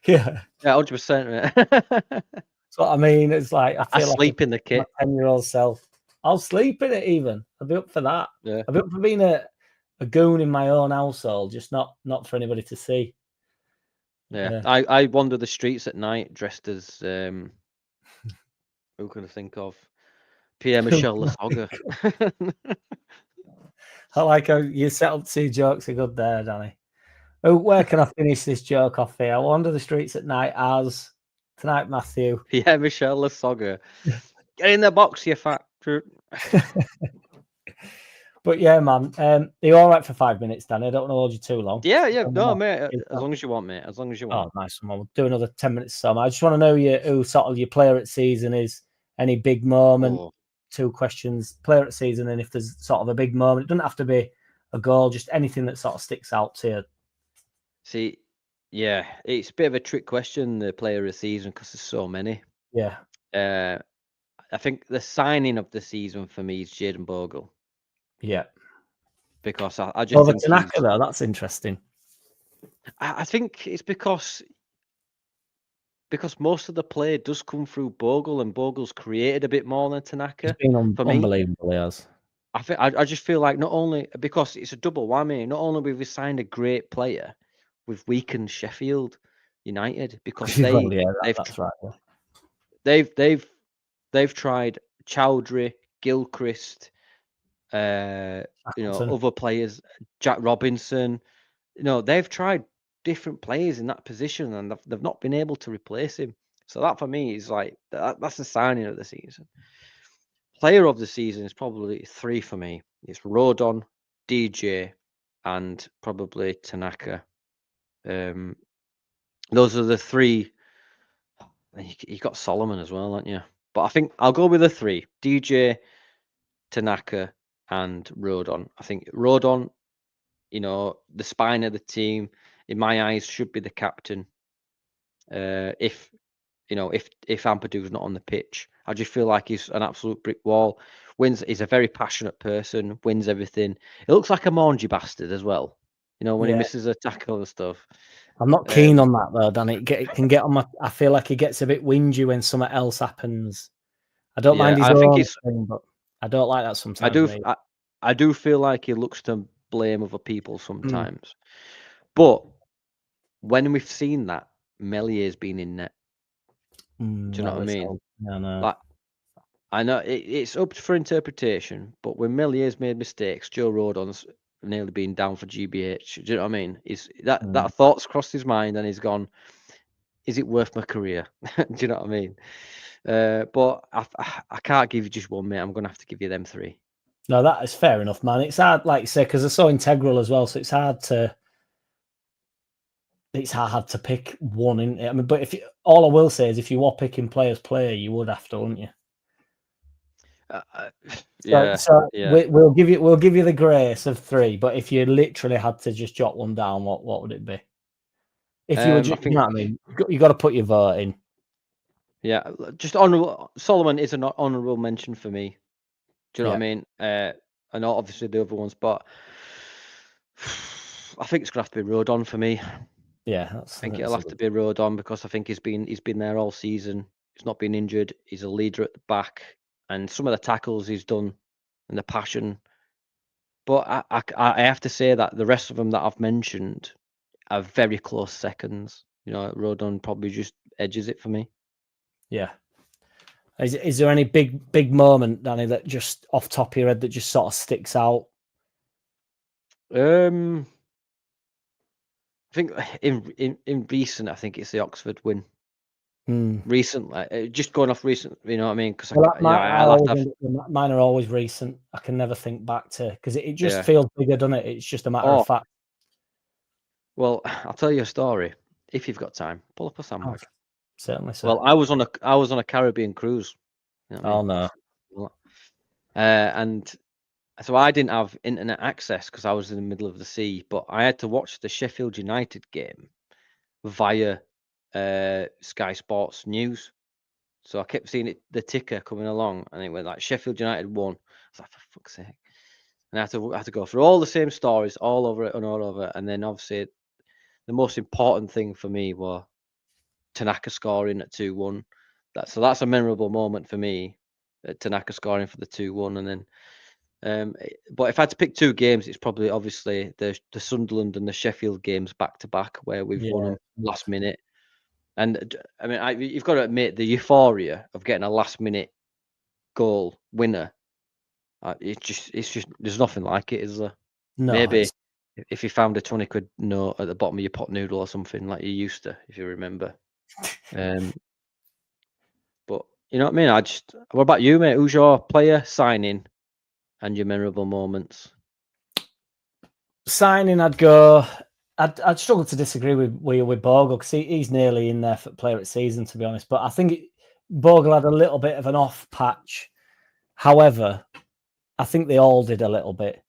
Yeah. Yeah, 100%. That's what I mean. It's like I feel sleep in the kit. My 10-year-old self. I'll sleep in it even. I'll be up for that. Yeah. I'll be up for being a goon in my own household, just not for anybody to see. Yeah. I wander the streets at night dressed as who can I think of? Pierre-Michel Lasogga. I like how you set up 2 jokes are good there, Danny. Oh, where can I finish this joke off here? I wander the streets at night as tonight, Matthew. Pierre-Michel Lasogga. Get in the box, you fat. But yeah, man, you're all right for 5 minutes, Danny. I don't want to hold you too long. Yeah. No, mate. As long as you want, mate. As long as you want. Oh, nice one. We'll do another 10 minutes. So I just want to know who sort of your player at season is. Any big moment? 2 questions. Player at season, and if there's sort of a big moment, it doesn't have to be a goal. Just anything that sort of sticks out to you. See, yeah, it's a bit of a trick question, the player of the season, because there's so many. Yeah. I think the signing of the season for me is Jayden Bogle. Yeah. Because I just think Tanaka, though, that's interesting. I think it's because most of the play does come through Bogle, and Bogle's created a bit more than Tanaka. He's been for me. Unbelievable, he has. I just feel like not only because it's a double whammy, not only have we signed a great player, we've weakened Sheffield United because that's right. Yeah. They've tried Chowdhury, Gilchrist, other players, Jack Robinson. They've tried different players in that position, and they've not been able to replace him. So that for me is like that's the signing of the season. Player of the season is probably 3 for me. It's Rodon, DJ, and probably Tanaka. Those are the 3. You got Solomon as well, aren't you? But I think I'll go with the 3: DJ, Tanaka, and Rodon. I think Rodon, the spine of the team, in my eyes, should be the captain. If Ampadu's not on the pitch, I just feel like he's an absolute brick wall. He's a very passionate person, wins everything. It looks like a mangy bastard as well. When he misses a tackle and stuff. I'm not keen on that though, Dan. It can get on my. I feel like he gets a bit whingy when something else happens. I don't mind his own thing, but I don't like that sometimes. I do feel like he looks to blame other people sometimes. But when we've seen that, Mellier's been in net. Do you know what I mean? Yeah, no. Like, I know it's up for interpretation, but when Mellier's made mistakes, Joe Rodon's nearly been down for GBH. Do you know what I mean? That thought's crossed his mind, and he's gone, is it worth my career? Do you know what I mean? But I can't give you just one, mate. I'm going to have to give you them 3. No, that is fair enough, man. It's hard, like you say, because they're so integral as well. So it's hard to pick one. I mean, but all I will say is if you were picking player, you would have to, wouldn't you? Yeah. We'll give you the grace of 3. But if you literally had to just jot one down, what would it be? If you were, you know what I mean, you got to put your vote in. Yeah, just honourable. Solomon is an honourable mention for me. Do you know what I mean? I know obviously the other ones, but I think it's gonna have to be Rodon for me. Yeah, I think it'll have to be Rodon because I think he's been there all season. He's not been injured. He's a leader at the back, and some of the tackles he's done and the passion. But I have to say that the rest of them that I've mentioned are very close seconds. Rodon probably just edges it for me. Yeah. Is there any big moment, Danny, that just off top of your head that just sort of sticks out? I think in recent, I think it's the Oxford win. Recently, just going off recent, you know what I mean? Because mine are always recent. I can never think back to because it just feels bigger, doesn't it? It's just a matter of fact. Well, I'll tell you a story if you've got time. Pull up a sandbag. Certainly, sir. Well, I was on a Caribbean cruise. You know what I mean? No. And so I didn't have internet access because I was in the middle of the sea, but I had to watch the Sheffield United game via Sky Sports News. So I kept seeing the ticker coming along, and it went like Sheffield United won. I was like, for fuck's sake! And I had to go through all the same stories, all over it and all over. And then obviously, the most important thing for me was Tanaka scoring at 2-1. That's a memorable moment for me. Tanaka scoring for the 2-1, and then But if I had to pick 2 games, it's probably obviously the Sunderland and the Sheffield games back to back where we've won them last minute. And I mean, you've got to admit the euphoria of getting a last minute goal winner. It's just there's nothing like it, is there? No, Maybe if you found a 20 quid note at the bottom of your pot noodle or something like you used to, if you remember. But you know what I mean? What about you, mate? Who's your player signing and your memorable moments? signing, I'd struggle to disagree with Bogle because he's nearly in there for player of the season, to be honest. But I think Bogle had a little bit of an off patch. However, I think they all did a little bit.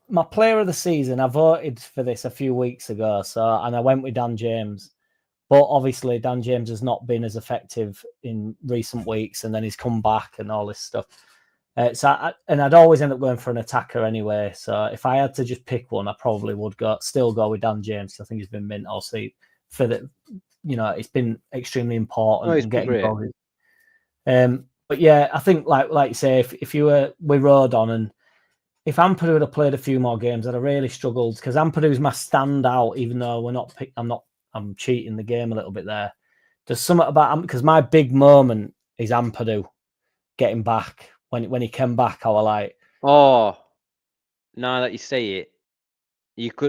My player of the season, I voted for this a few weeks ago, and I went with Dan James. But obviously, Dan James has not been as effective in recent weeks, and then he's come back and all this stuff. I'd always end up going for an attacker anyway. So if I had to just pick one, I probably would still go with Dan James. I think he's been mint all season for the, it's been extremely important He's and been getting great. goals. But yeah, I think like you say, if you were with Rodon and if Ampadu would have played a few more games, I'd have really struggled because Ampadu's my standout, even though I'm cheating the game a little bit there. There's something about because my big moment is Ampadu getting back. When he came back, I was like, oh, now that you say it,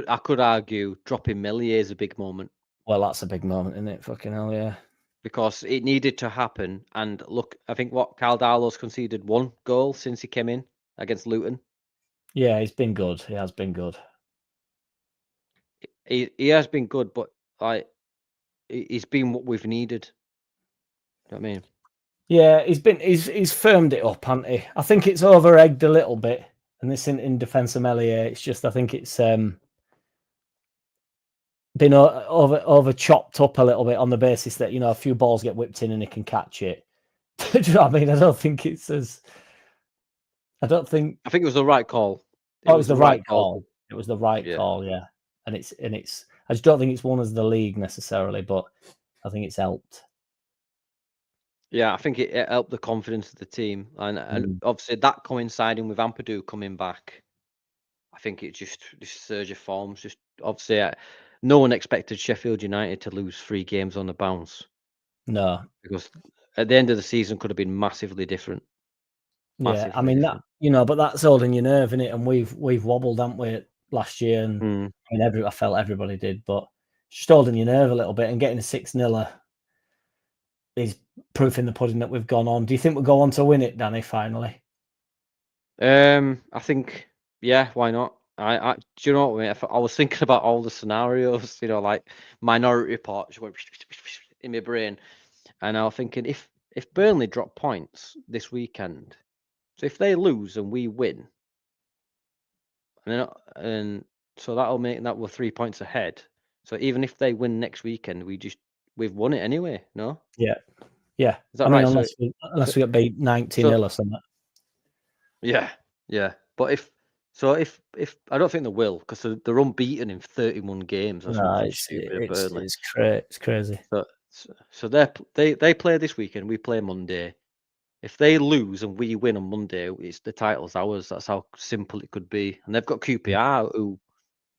I could argue dropping Millier is a big moment. Well, that's a big moment, isn't it? Fucking hell, yeah. Because it needed to happen. And look, I think Caldalo's conceded 1 goal since he came in against Luton. Yeah, he's been good. He has been good. He has been good, but like he's been what we've needed. You know what I mean? Yeah, he's firmed it up, hasn't he? I think it's over-egged a little bit, and this in defence of Millier. It's just I think it's been over chopped up a little bit on the basis that a few balls get whipped in and he can catch it. Do you know what I mean? I don't think it's as. I think it was the right call. It was the right call. It was the right call, yeah. And it's. I just don't think it's won as the league necessarily, but I think it's helped. Yeah, I think it helped the confidence of the team, and obviously that coinciding with Ampadu coming back, I think it just this surge of forms. Just obviously, no one expected Sheffield United to lose 3 games on the bounce. No, because at the end of the season could have been massively different. Yeah, I mean that but that's holding your nerve, isn't it? And we've wobbled, haven't we, last year? And I mean, I felt everybody did, but just holding your nerve a little bit and getting a 6-0 is proof in the pudding that we've gone on. Do you think we'll go on to win it, Danny? Finally, I think why not? Do you know what, mate? I was thinking about all the scenarios, like Minority Report in my brain, and I was thinking if Burnley drop points this weekend, so if they lose and we win, and so that'll make that we're 3 points ahead. So even if they win next weekend, we've won it anyway. No. Yeah. Is that I right? mean, unless we get beat 90-0 or something. Yeah. But if I don't think they will because they're unbeaten in 31 games or something stupid at Burnley. It's crazy. So they play this weekend. We play Monday. If they lose and we win on Monday, the title's ours. That's how simple it could be. And they've got QPR who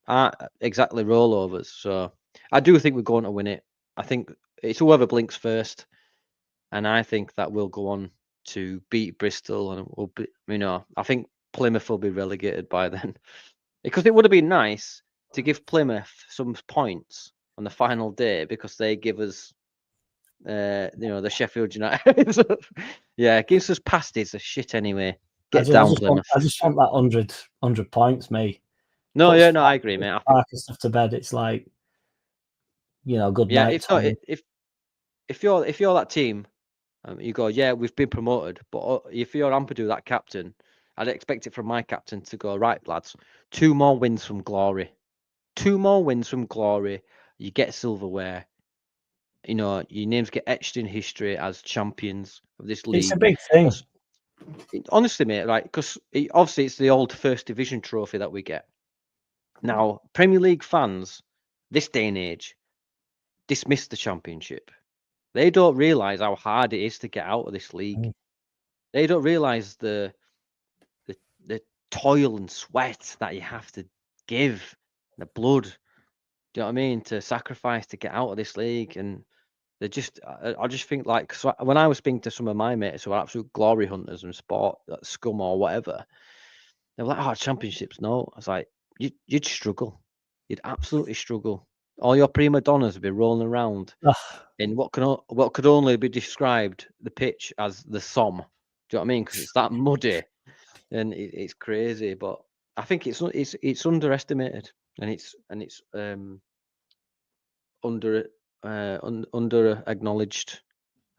aren't exactly rollovers. So I do think we're going to win it. I think it's whoever blinks first, and I think that we'll go on to beat Bristol, and we'll be, I think Plymouth will be relegated by then, because it would have been nice to give Plymouth some points on the final day because they give us, the Sheffield United. Gives us pasties of shit anyway. I just want that 100 points, me. No, I agree, mate. I think stuff to bed. It's like, good night. If you're that team, you go, we've been promoted. But if you're Ampadu, that captain, I'd expect it from my captain to go, right, lads, 2 more wins from glory. 2 more wins from glory. You get silverware. Your names get etched in history as champions of this league. It's a big thing. Honestly, mate, right? Because obviously it's the old First Division trophy that we get. Now, Premier League fans, this day and age, dismiss the Championship. They don't realise how hard it is to get out of this league. They don't realise the the toil and sweat that you have to give, the blood. Do you know what I mean? To sacrifice to get out of this league, and they just, I just think like, so when I was speaking to some of my mates who are absolute glory hunters and sport, like scum or whatever, they were like, "Oh, championships, no." I was like, "You'd struggle. You'd absolutely struggle. All your prima donnas would be rolling around Ugh. in what could only be described the pitch as the Somme. Do you know what I mean? Because it's that muddy and it's crazy. But I think it's underestimated and it's under acknowledged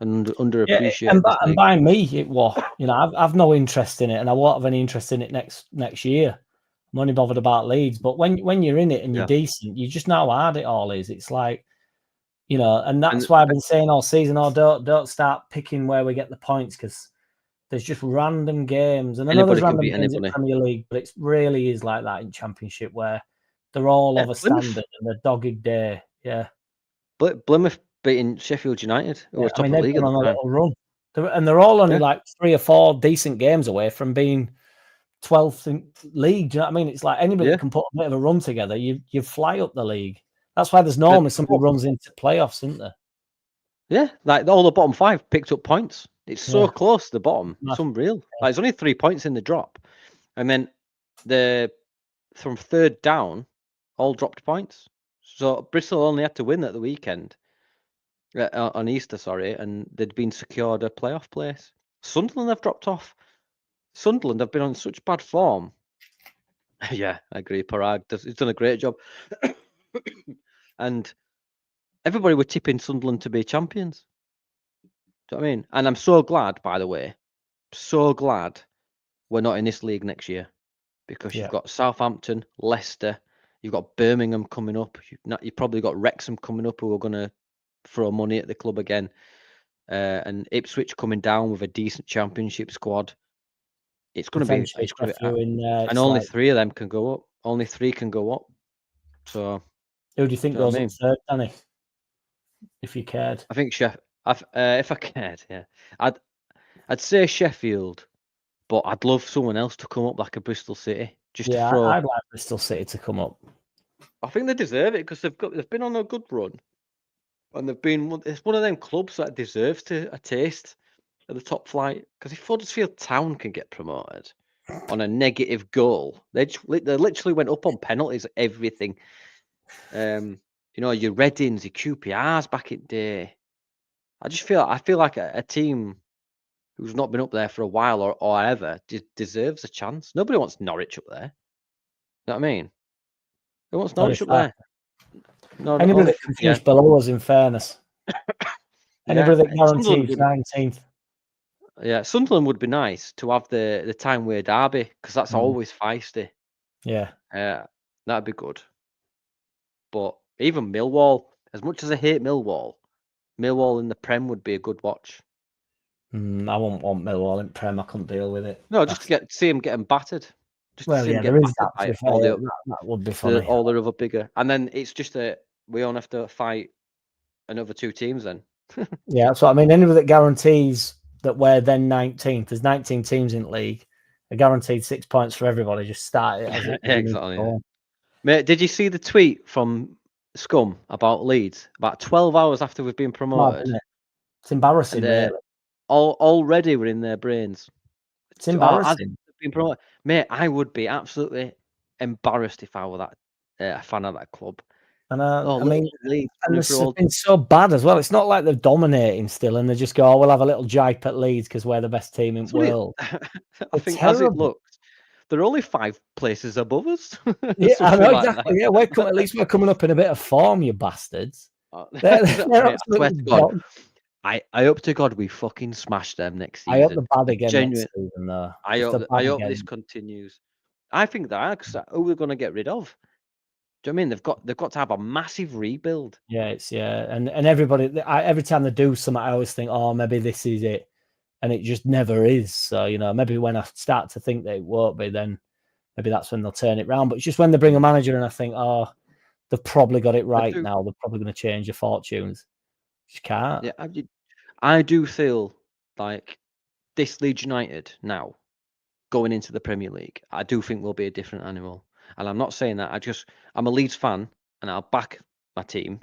and Yeah, underappreciated. and This league. by me, it was. You know, I've no interest in it, and I won't have any interest in it next year. I'm only bothered about Leeds. But when you're in it and you're decent, you just know how hard it all is. It's like, you know, and that's why I've been saying all season, "Oh, don't start picking where we get the points," because there's just random games, and I know there's random games in Premier League, but it really is like that in Championship where they're all of a standard and a dogged day. Yeah, Plymouth beating Sheffield United, who was top of the league at the on a time. little run, and they're all only like 3 or 4 decent games away from being 12th in league. Do you know what I mean? It's like anybody that can put a bit of a run together, you fly up the league. That's why there's normally somebody runs into playoffs, isn't there? Yeah, like all the bottom 5 picked up points. It's so close to the bottom. It's unreal. Like there's only 3 points in the drop, and then from 3rd down, all dropped points. So Bristol only had to win at the weekend, on Easter, sorry, and they'd been secured a playoff place. Sunderland have dropped off. Sunderland have been on such bad form. Yeah, I agree. Parag he's done a great job, and everybody were tipping Sunderland to be champions. Do you know what I mean? And I'm so glad, by the way, so glad we're not in this league next year, because you've got Southampton, Leicester, you've got Birmingham coming up. You've probably got Wrexham coming up, who are going to throw money at the club again, and Ipswich coming down with a decent Championship squad. It's going to be, and only 3 of them can go up. Only 3 can go up. So, who do you think goes up third, Danny? If you cared, I think if I cared, yeah, I'd say Sheffield, but I'd love someone else to come up like a Bristol City. Just to throw. I'd like Bristol City to come up. I think they deserve it because they've been on a good run, and it's one of them clubs that deserves a taste of the top flight. Because if Huddersfield Town can get promoted on a negative goal, they literally went up on penalties, everything. You know, your Reddings, your QPRs back in the day. I feel like a team who's not been up there for a while or ever deserves a chance. Nobody wants Norwich up there. You know what I mean? Who wants Norwich up there? No, anybody that can finish below us, in fairness. Anybody that guarantees 19th. Yeah, Sunderland would be nice to have the Tyne-Way derby, because that's always feisty. Yeah. That'd be good. But even Millwall, as much as I hate Millwall in the Prem would be a good watch. I wouldn't want Millwall in Prem. I couldn't deal with it. No, just to see him getting battered. Well, yeah, there is that. That would be funny. All the other bigger, and then it's just we only have to fight another 2 teams then. Yeah, that's what I mean. Anybody that guarantees that we're then 19th, there's 19 teams in the league, a guaranteed 6 points for everybody. Just start it as it exactly. Yeah. Mate, did you see the tweet from Scum about Leeds? About 12 hours after we've been promoted. It's embarrassing, really. Already we're in their brains. It's embarrassing. Been promoted. Mate, I would be absolutely embarrassed if I were a fan of that club. And I mean, Leeds, and it's been so bad as well. It's not like they're dominating still, and they just go, "Oh, we'll have a little jipe at Leeds because we're the best team in the world." I think terrible. As it looks, they're only 5 places above us. Yeah, I know exactly. Yeah, at least we're coming up in a bit of form, you bastards. They're absolutely God. I hope to God we fucking smash them next season. I hope the bad again next season, though. I hope this continues. I think that, because who we're going to get rid of? Do you know what I mean? They've got to have a massive rebuild. Yeah, and everybody, every time they do something, I always think, oh, maybe this is it, and it just never is. So, you know, maybe when I start to think that it won't be, then maybe that's when they'll turn it around. But it's just when they bring a manager and I think, oh, they've probably got it right now. They're probably going to change their fortunes. Just can't. Yeah, I do feel like this Leeds United now going into the Premier League, I do think we'll be a different animal. And I'm not saying that. I'm a Leeds fan, and I'll back my team.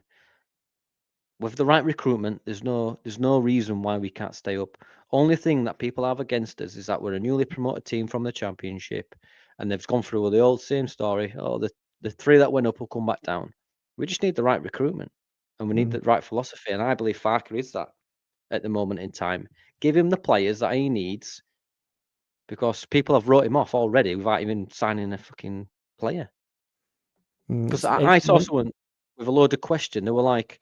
With the right recruitment, there's no reason why we can't stay up. Only thing that people have against us is that we're a newly promoted team from the Championship, and they've gone through the old same story. Oh, the 3 that went up will come back down. We just need the right recruitment, and we need the right philosophy. And I believe FARKE is that at the moment in time. Give him the players that he needs, because people have wrote him off already without even signing a fucking player. Because I saw someone with a load of question. They were like,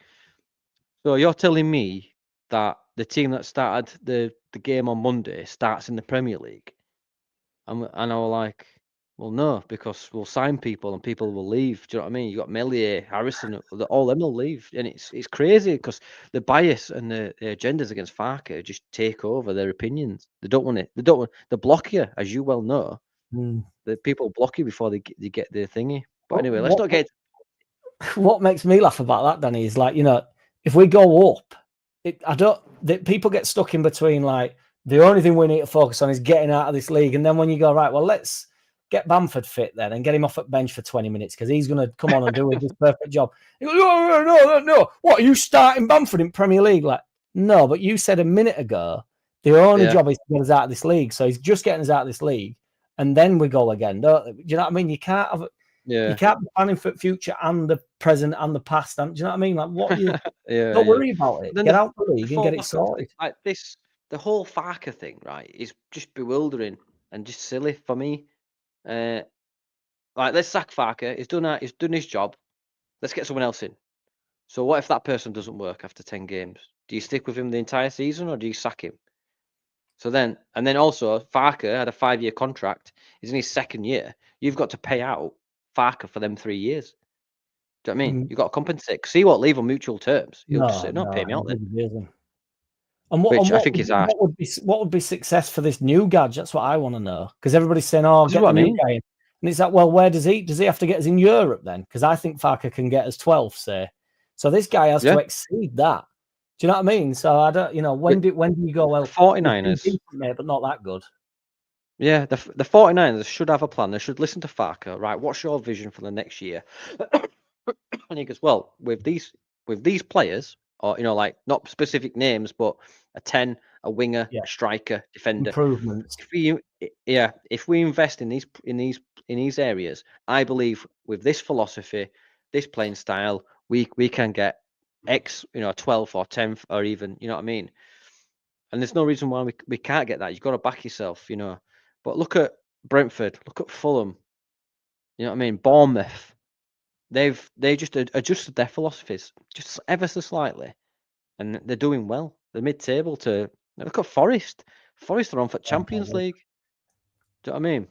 "So you're telling me that the team that started the game on Monday starts in the Premier League?" And I was like, "Well, no, because we'll sign people and people will leave. Do you know what I mean? You got Melier, Harrison, all them will leave, and it's crazy because the bias and the agendas against FARKE just take over their opinions. They don't want it. They block you, as you well know. The people block you before they get their thingy. But anyway, let's not get. What makes me laugh about that, Danny, is like, if we go up, people get stuck in between. Like, the only thing we need to focus on is getting out of this league, and then when you go, right, well, let's get Bamford fit then and get him off at bench for 20 minutes because he's going to come on and do his perfect job. He goes, no. What, are you starting Bamford in Premier League? Like, no, but you said a minute ago the only job is to get us out of this league. So he's just getting us out of this league, and then we go again. Do you know what I mean? You can't have You can't be planning for the future and the present and the past. Do you know what I mean? Like, what you don't worry about it. Get out the league and get it sorted. Like this, the whole FARKE thing, right, is just bewildering and just silly for me. Like, let's sack FARKE. He's done his job. Let's get someone else in. So what if that person doesn't work after 10 games? Do you stick with him the entire season or do you sack him? So then also FARKE had a 5-year contract. He's in his 2nd year. You've got to pay out FARKE for them 3 years. Do you know what I mean? You've got to compensate. See what, leave on mutual terms. He'll just say, no, pay me out then. And what would be success for this new Gadge? That's what I want to know. Because everybody's saying, "Oh, get the new guy in." And it's like, well, where does he have to get us in Europe then? Because I think FARKE can get us 12th, say. So this guy has to exceed that. Do you know what I mean? So I don't, when do you go, well, 49ers, decent, but not that good? Yeah, the 49ers should have a plan. They should listen to FARKE. Right, what's your vision for the next year? And he goes, well, with these players, or like not specific names, but a 10, a winger, a striker, defender. Improvements. If we invest in these areas, I believe with this philosophy, this playing style, we can get X, 12th or 10th, or even, you know what I mean? And there's no reason why we can't get that. You've got to back yourself, But look at Brentford, look at Fulham, you know what I mean? Bournemouth. They just adjusted their philosophies just ever so slightly, and they're doing well. They're mid-table to look at Forest. Forest are on for Champions League. Do you know what I mean?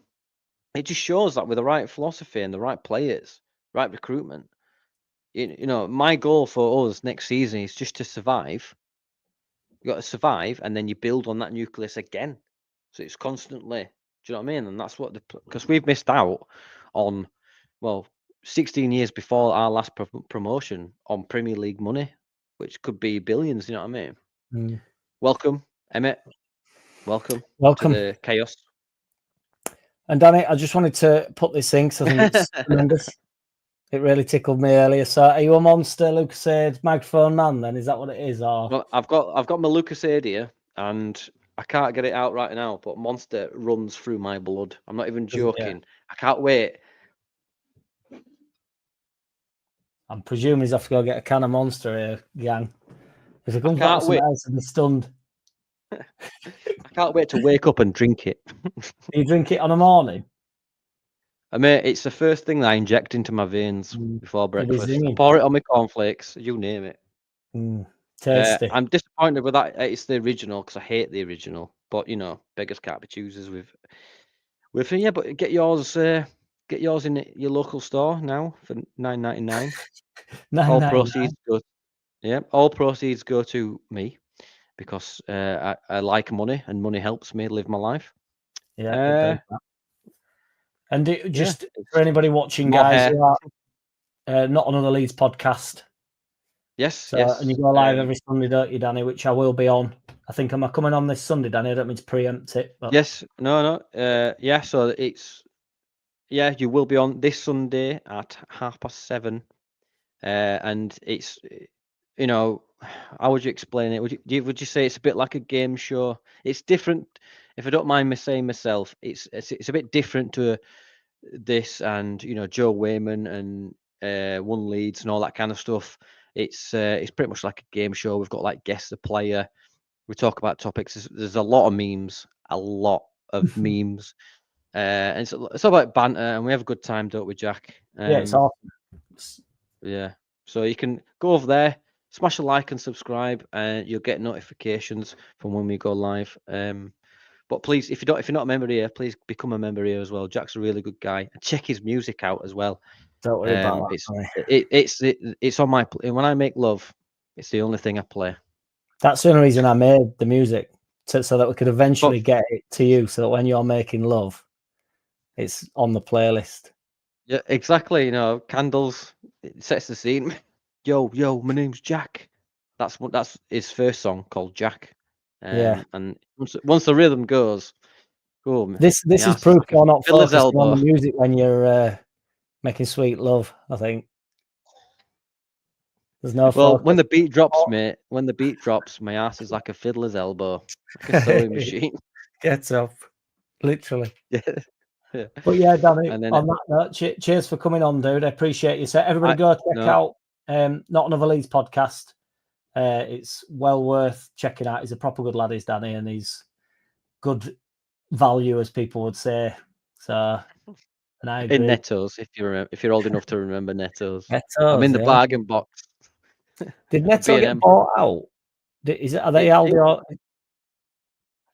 It just shows that with the right philosophy and the right players, right recruitment, my goal for us next season is just to survive. You got to survive, and then you build on that nucleus again. So it's constantly. Do you know what I mean? And that's what because we've missed out on, 16 years before our last promotion on Premier League money, which could be billions. You know what I mean? Welcome, Emmett. Welcome to the chaos. And Danny, I just wanted to put this in because I think it's tremendous. It really tickled me earlier. So, are you a monster lookahead microphone man? Then is that what it is? Or well, I've got my lookahead here, and I can't get it out right now. But monster runs through my blood. I'm not even joking. I can't wait. I'm presuming he's have to go get a can of Monster here, gang. If it comes back with something else, I'll be stunned. I can't wait to wake up and drink it. Do you drink it on a morning? I mean, it's the first thing that I inject into my veins before breakfast. I pour it on my cornflakes, you name it. Tasty. I'm disappointed with that. It's the original because I hate the original. But beggars can't be choosers with but get yours in your local store now for $9.99. All proceeds go to me because I like money and money helps me live my life. Yeah, it does that. And just for anybody watching, guys, who are not on the Leeds podcast, Yes, So, yes. and you go live every Sunday, don't you, Danny? Which I will be on. I think am I coming on this Sunday, Danny? I don't mean to preempt it, but Yes, no. Yeah, so it's you will be on this Sunday at 7:30, and it's how would you explain it? Would you say it's a bit like a game show? It's different. If I don't mind me saying myself, it's a bit different to this and Joe Wayman and One Leeds and all that kind of stuff. It's pretty much like a game show. We've got like guess the player. We talk about topics. There's a lot of memes, and it's all about banter, and we have a good time, don't we, Jack? yeah, it's awesome. Yeah. So you can go over there, smash a like and subscribe, and you'll get notifications from when we go live. But please, if you're not a member here, please become a member here as well. Jack's a really good guy. Check his music out as well. Don't worry about that. It's on my when I make love. It's the only thing I play. That's the only reason I made the music, so that we could eventually get it to you, so that when you're making love, it's on the playlist. Yeah, exactly. Candles. It sets the scene. Yo, my name's Jack. That's his first song called Jack. Yeah. And once the rhythm goes, this is proof you're not focusing on the music when you're making sweet love. I think there's no. Well, when the beat drops, mate. When the beat drops, my ass is like a fiddler's elbow, like a sewing machine. Gets up, literally. Yeah. But yeah, Danny, on that note, cheers for coming on, dude. I appreciate you. So everybody go check out Not Another Leeds podcast. It's well worth checking out. He's a proper good lad, is Danny, and he's good value, as people would say. So, and I agree. In Nettos, if you're old enough to remember Nettos. Nettos, I'm in the bargain box. Did Netto get bought out? Are they Aldi or?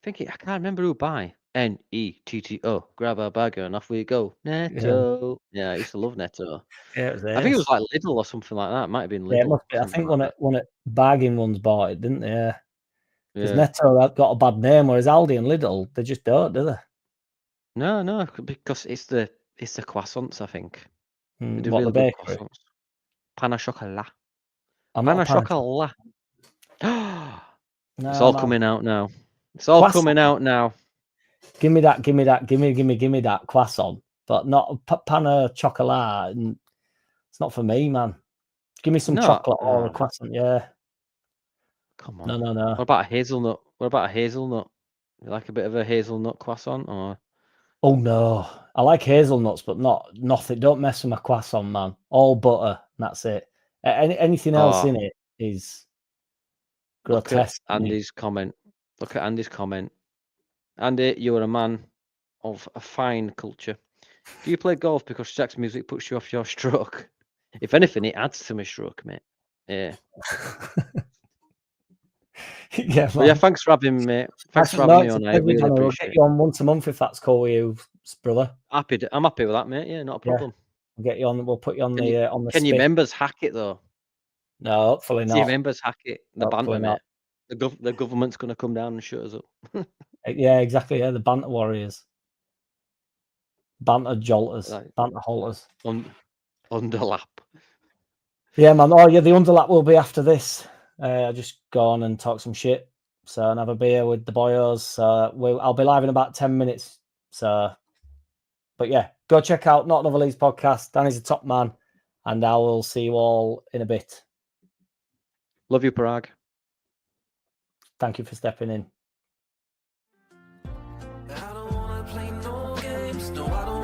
I can't remember who by. Netto. Grab our bagger and off we go. Netto. Yeah, I used to love Netto. Yeah, I think it was like Lidl or something like that. It might have been Lidl. Yeah, it must be. I think one of bargain ones bought it, didn't they? Yeah. Because Netto got a bad name, whereas Aldi and Lidl, they just don't, do they? No, because it's the croissants, I think. They do What, really the good bakery? croissants. Pain au chocolat. I'm Pain au not chocolat. No, it's all coming out now. It's all coming out now. Give me that. Give me that croissant, but not pain au chocolat. It's not for me, man. Give me some chocolate or a croissant, yeah. Come on. No. What about a hazelnut? You like a bit of a hazelnut croissant, or? Oh no, I like hazelnuts, but nothing. Don't mess with my croissant, man. All butter, and that's it. Anything else in it is grotesque. Look at Andy's comment. Andy, you are a man of a fine culture. Do you play golf because Jack's music puts you off your stroke? If anything, it adds to my stroke, mate. Yeah. Yeah, yeah. Thanks for having me, mate. Thanks for having me on. I really appreciate it. We'll get you on once a month if that's cool with you, brother. I'm happy with that, mate. Yeah, not a problem. We'll get you on. We'll put you on the. Can your members hack it though? No, hopefully not. Your members hack it. The banter, mate. The government's going to come down and shut us up. Yeah, exactly. Yeah, the banter warriors, banter jolters, banter halters. Underlap. Yeah, man. Oh, yeah, the underlap will be after this. I just go on and talk some shit. So, and have a beer with the boyos. So I'll be live in about 10 minutes. So, but yeah, go check out Not Another Leeds podcast. Danny's a top man, and I will see you all in a bit. Love you, Parag. Thank you for stepping in. I don't wanna play no games. No, I don't